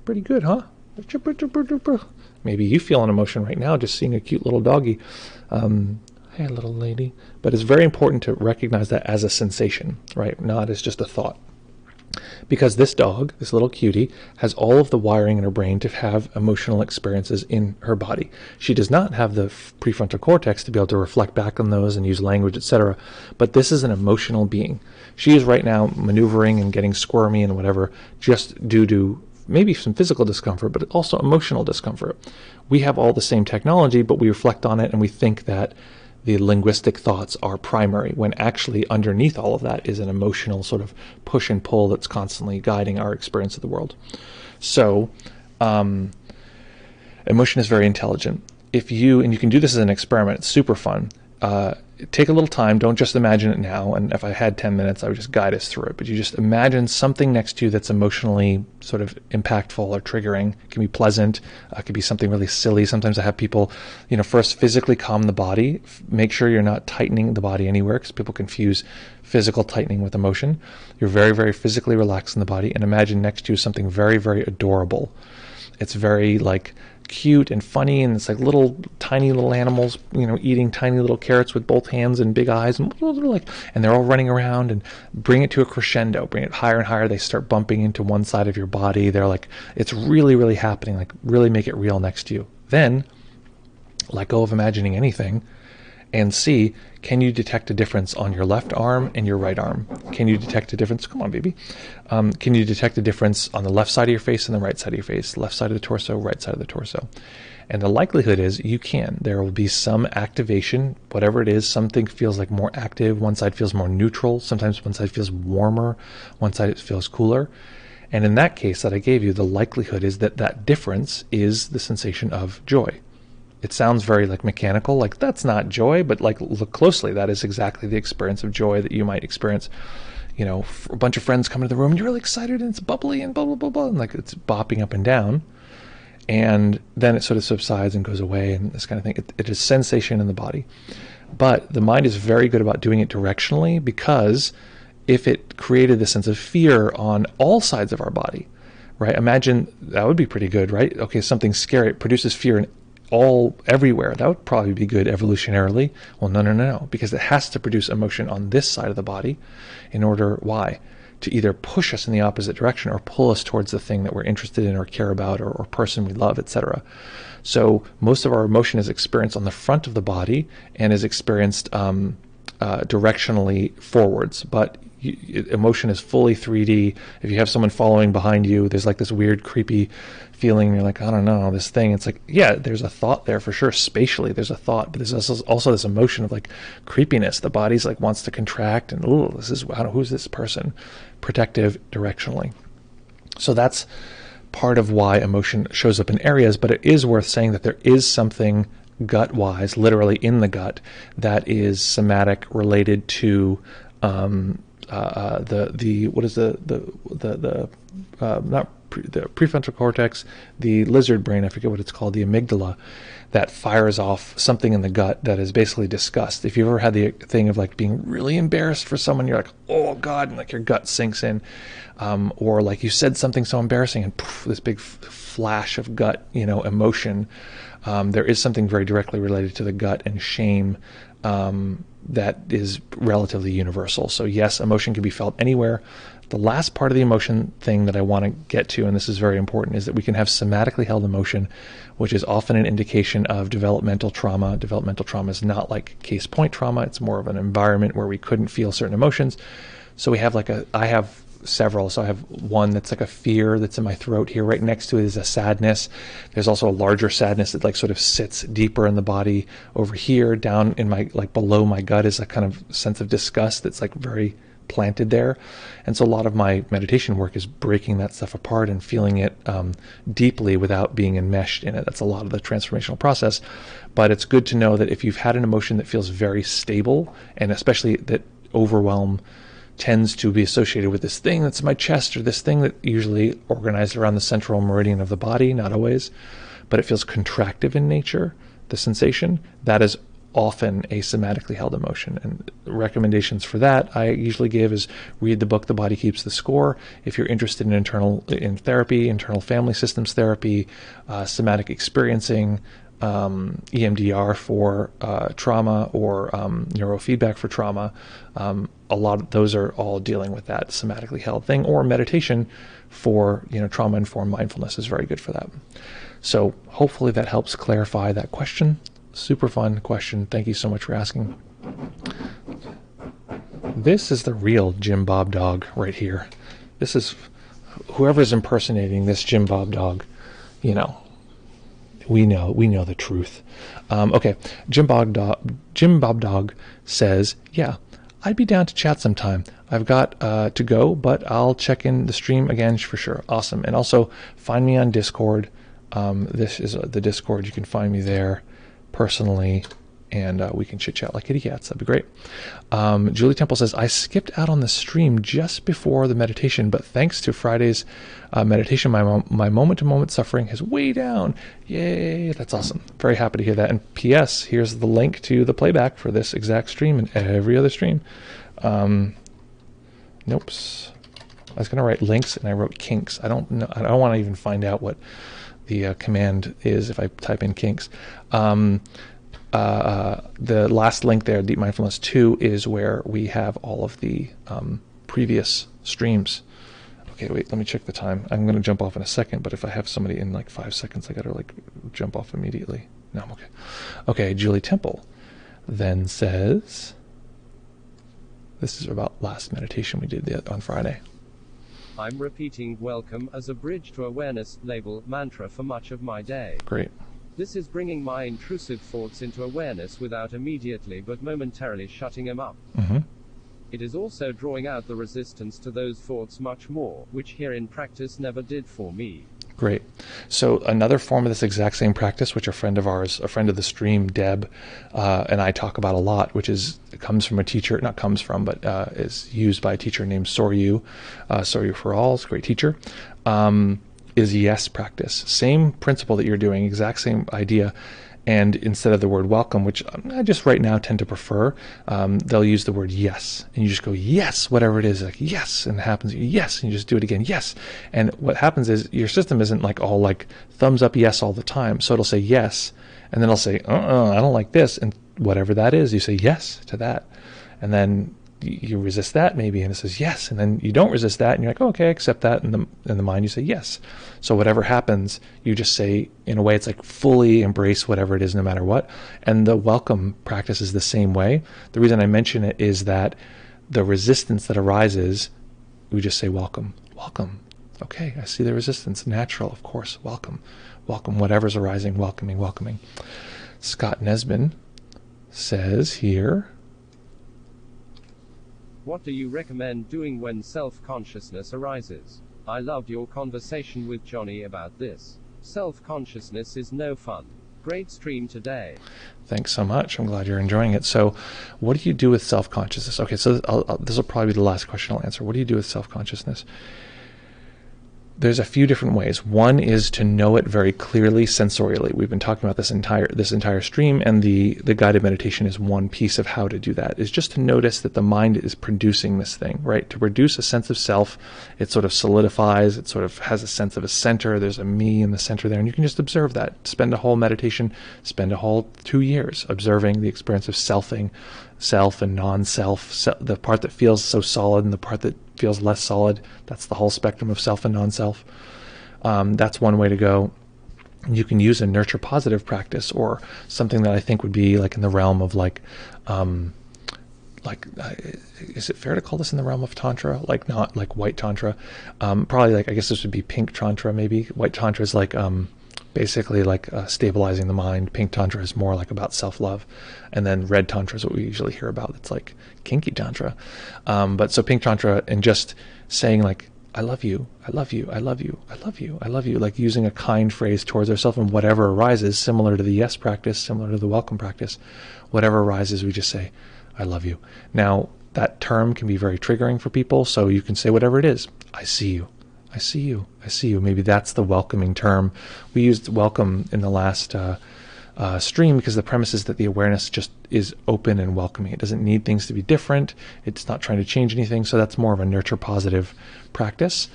Pretty good, huh? Maybe you feel an emotion right now just seeing a cute little doggy. Hey, little lady. But it's very important to recognize that as a sensation, right? Not as just a thought. Because this dog, this little cutie, has all of the wiring in her brain to have emotional experiences in her body. She does not have the prefrontal cortex to be able to reflect back on those and use language, etc. But this is an emotional being. She is right now maneuvering and getting squirmy and whatever, just due to maybe some physical discomfort, but also emotional discomfort. We have all the same technology, but we reflect on it and we think that the linguistic thoughts are primary, when actually underneath all of that is an emotional sort of push and pull that's constantly guiding our experience of the world. So emotion is very intelligent. And you can do this as an experiment, it's super fun. Take a little time, don't just imagine it now, and if I had 10 minutes I would just guide us through it, but you just imagine something next to you that's emotionally sort of impactful or triggering. It can be pleasant, it could be something really silly. Sometimes I have people, first physically calm the body, make sure you're not tightening the body anywhere, because people confuse physical tightening with emotion. You're very, very physically relaxed in the body, and imagine next to you something very, very adorable. It's very like cute and funny, and it's like tiny little animals, eating tiny little carrots with both hands and big eyes, and they're all running around, and bring it to a crescendo, bring it higher and higher. They start bumping into one side of your body. They're like, it's really, really happening, like really make it real next to you. Then let go of imagining anything and see, can you detect a difference on your left arm and your right arm? Can you detect a difference? Come on, baby. Can you detect a difference on the left side of your face and the right side of your face? Left side of the torso, right side of the torso. And the likelihood is you can. There will be some activation, whatever it is. Something feels like more active. One side feels more neutral. Sometimes one side feels warmer. One side feels cooler. And in that case that I gave you, the likelihood is that difference is the sensation of joy. It sounds very like mechanical, like that's not joy, but like look closely, that is exactly the experience of joy that you might experience. A bunch of friends come into the room and you're really excited and it's bubbly and blah, blah, blah, blah, and like it's bopping up and down. And then it sort of subsides and goes away and this kind of thing. It is sensation in the body. But the mind is very good about doing it directionally, because if it created this sense of fear on all sides of our body, right? Imagine that would be pretty good, right? Okay, something scary, it produces fear in everywhere. That would probably be good evolutionarily. Well, no, because it has to produce emotion on this side of the body in order, why? To either push us in the opposite direction or pull us towards the thing that we're interested in or care about or person we love, etc. So most of our emotion is experienced on the front of the body and is experienced directionally forwards, but emotion is fully 3D. If you have someone following behind you, there's like this weird creepy feeling. You're like, I don't know, this thing. It's like, yeah, there's a thought there for sure. Spatially, there's a thought, but there's also this emotion of like creepiness. The body's like wants to contract and, oh, who's this person? Protective directionally. So that's part of why emotion shows up in areas, but it is worth saying that there is something gut-wise, literally in the gut, that is somatic related to the prefrontal cortex, the lizard brain, I forget what it's called, the amygdala, that fires off something in the gut that is basically disgust. If you've ever had the thing of like being really embarrassed for someone, you're like, oh God, and like your gut sinks in, or like you said something so embarrassing and poof, this big flash of gut, emotion. There is something very directly related to the gut and shame that is relatively universal. So yes, emotion can be felt anywhere. The last part of the emotion thing that I want to get to, and this is very important, is that we can have somatically held emotion, which is often an indication of developmental trauma. Developmental trauma is not like case point trauma. It's more of an environment where we couldn't feel certain emotions. So we have I have several. So I have one that's like a fear that's in my throat here. Right next to it is a sadness. There's also a larger sadness that like sort of sits deeper in the body over here. Down in my, like below my gut is a kind of sense of disgust that's like very planted there. And so a lot of my meditation work is breaking that stuff apart and feeling it deeply without being enmeshed in it. That's a lot of the transformational process. But it's good to know that if you've had an emotion that feels very stable, and especially that overwhelm tends to be associated with this thing that's in my chest, or this thing that usually organized around the central meridian of the body, not always, but it feels contractive in nature, the sensation, that is often a somatically held emotion. And recommendations for that I usually give is read the book The Body Keeps the Score. If you're interested in therapy, internal family systems therapy, somatic experiencing, EMDR for trauma, or neurofeedback for trauma, a lot of those are all dealing with that somatically held thing. Or meditation for trauma-informed mindfulness is very good for that. So hopefully that helps clarify that question. Super fun question. Thank you so much for asking. This is the real Jim Bob dog right here. This is whoever's impersonating this Jim Bob dog. We know the truth. Okay, Jim Bob Dog says, yeah, I'd be down to chat sometime. I've got to go, but I'll check in the stream again for sure. Awesome. And also find me on Discord. This is the Discord. You can find me there personally, and we can chit chat like idiots. That'd be great. Julie Temple says, I skipped out on the stream just before the meditation, but thanks to Friday's meditation, my moment-to-moment suffering is way down. Yay, that's awesome. Very happy to hear that. And P.S., here's the link to the playback for this exact stream and every other stream. Nope. I was going to write links, and I wrote kinks. I don't know. I don't want to even find out what the command is if I type in kinks. The last link there, Deep Mindfulness 2, is where we have all of the previous streams. Okay, wait, let me check the time. I'm going to jump off in a second, but if I have somebody in like 5 seconds, I got to like jump off immediately. No, I'm okay. Okay, Julie Temple then says, this is about last meditation we did on Friday. I'm repeating welcome as a bridge to awareness label mantra for much of my day. Great. This is bringing my intrusive thoughts into awareness without immediately but momentarily shutting them up. Mm-hmm. It is also drawing out the resistance to those thoughts much more, which here in practice never did for me. Great. So another form of this exact same practice, which a friend of ours, a friend of the stream, Deb, and I talk about a lot, which comes from a teacher, not comes from, but is used by a teacher named Soryu for All, is a great teacher, is yes practice. Same principle that you're doing, exact same idea. And instead of the word welcome, which I just right now tend to prefer, they'll use the word yes. And you just go, yes, whatever it is, like yes. And it happens, yes. And you just do it again, yes. And what happens is your system isn't like all like thumbs up yes all the time. So it'll say yes. And then it'll say, I don't like this. And whatever that is, you say yes to that. And then you resist that maybe, and it says yes, and then you don't resist that, and you're like, oh, okay, I accept that, and in the mind you say yes. So whatever happens, you just say, in a way, it's like fully embrace whatever it is, no matter what. And the welcome practice is the same way. The reason I mention it is that the resistance that arises, we just say welcome, welcome. Okay, I see the resistance, natural, of course, welcome, welcome, whatever's arising, welcoming. Scott Nesbin says here, what do you recommend doing when self-consciousness arises? I loved your conversation with Johnny about this. Self-consciousness is no fun. Great stream today. Thanks so much. I'm glad you're enjoying it. So what do you do with self-consciousness? Okay, so this will probably be the last question I'll answer. What do you do with self-consciousness? There's a few different ways. One is to know it very clearly sensorially. We've been talking about this entire stream, and the guided meditation is one piece of how to do that. Is just to notice that the mind is producing this thing, right? To produce a sense of self, it sort of solidifies, it sort of has a sense of a center. There's a me in the center there, and you can just observe that. Spend a whole meditation, spend a whole 2 years observing the experience of selfing, self and non-self, the part that feels so solid and the part that feels less solid. That's the whole spectrum of self and non-self. That's one way to go. You can use a nurture positive practice, or something that I think would be like in the realm of is it fair to call this in the realm of tantra? Like not like white tantra. Probably like, I guess this would be pink tantra maybe. White tantra is like basically like stabilizing the mind. Pink tantra is more like about self-love, and then red tantra is what we usually hear about. It's like kinky tantra. But so pink tantra, and just saying like, I love you, I love you, I love you, I love you, I love you, like using a kind phrase towards ourselves, and whatever arises, similar to the yes practice, similar to the welcome practice, whatever arises, we just say, I love you. Now, that term can be very triggering for people, so you can say whatever it is. I see you. I see you. I see you. Maybe that's the welcoming term. We used welcome in the last stream because the premise is that the awareness just is open and welcoming. It doesn't need things to be different. It's not trying to change anything. So that's more of a nurture positive practice.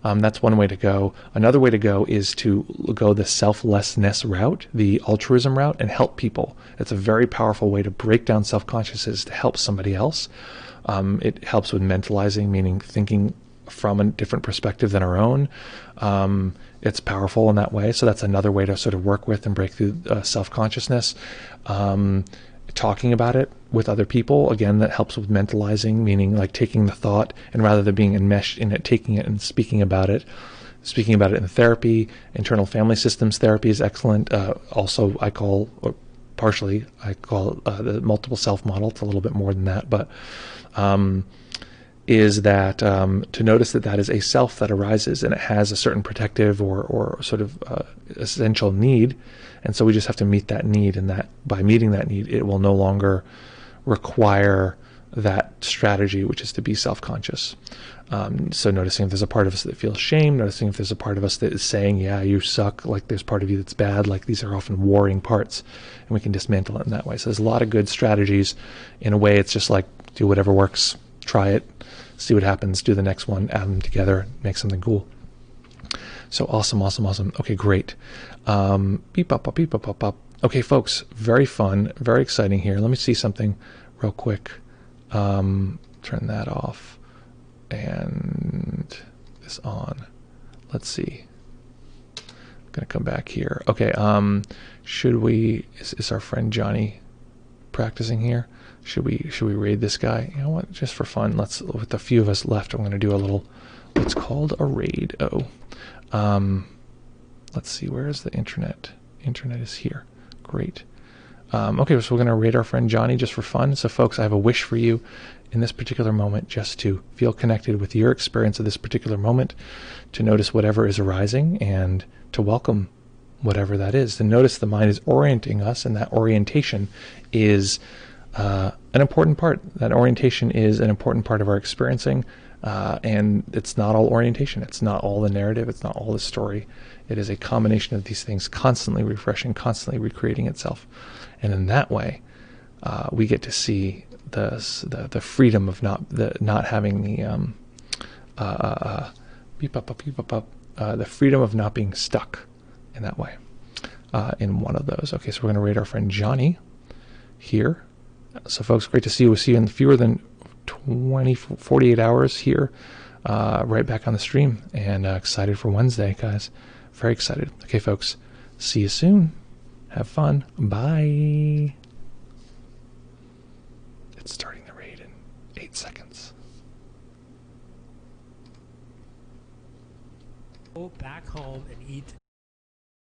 That's one way to go. Another way to go is to go the selflessness route, the altruism route, and help people. It's a very powerful way to break down self-consciousness to help somebody else. It helps with mentalizing, meaning thinking from a different perspective than our own. It's powerful in that way. So that's another way to sort of work with and break through self-consciousness. Talking about it with other people, again, that helps with mentalizing, meaning like taking the thought, and rather than being enmeshed in it, taking it and speaking about it. Speaking about it in therapy. Internal family systems therapy is excellent. Also, I call the multiple self model. It's a little bit more than that, but is that to notice that is a self that arises, and it has a certain protective or sort of essential need, and so we just have to meet that need, and that by meeting that need, it will no longer require that strategy, which is to be self-conscious. So noticing if there's a part of us that feels shame, noticing if there's a part of us that is saying, yeah, you suck, like there's part of you that's bad, like these are often warring parts, and we can dismantle it in that way. So there's a lot of good strategies. In a way, it's just like do whatever works, try it, see what happens, do the next one, add them together, make something cool. So awesome. Okay, great. Beep up. Okay, folks, very fun, very exciting here. Let me see something real quick. Turn that off and this on. Let's see. I'm gonna come back here. Okay, should we, is our friend Johnny practicing here? Should we raid this guy? You know what? Just for fun, with a few of us left, I'm going to do a little, what's called a raid. Let's see, where is the internet? Internet is here. Great. Okay, so we're going to raid our friend Johnny just for fun. So folks, I have a wish for you in this particular moment, just to feel connected with your experience of this particular moment, to notice whatever is arising and to welcome whatever that is. To notice the mind is orienting us, and that orientation is an important part. That orientation is an important part of our experiencing. And it's not all orientation. It's not all the narrative. It's not all the story. It is a combination of these things constantly refreshing, constantly recreating itself. And in that way, we get to see the freedom of not having the freedom of not being stuck in that way, in one of those. Okay, so we're going to rate our friend Johnny here. So folks, great to see you. We'll see you in fewer than 48 hours here, right back on the stream, and excited for Wednesday, guys. Very excited. Okay, folks, see you soon. Have fun. Bye. It's starting the raid in 8 seconds. Go back home and eat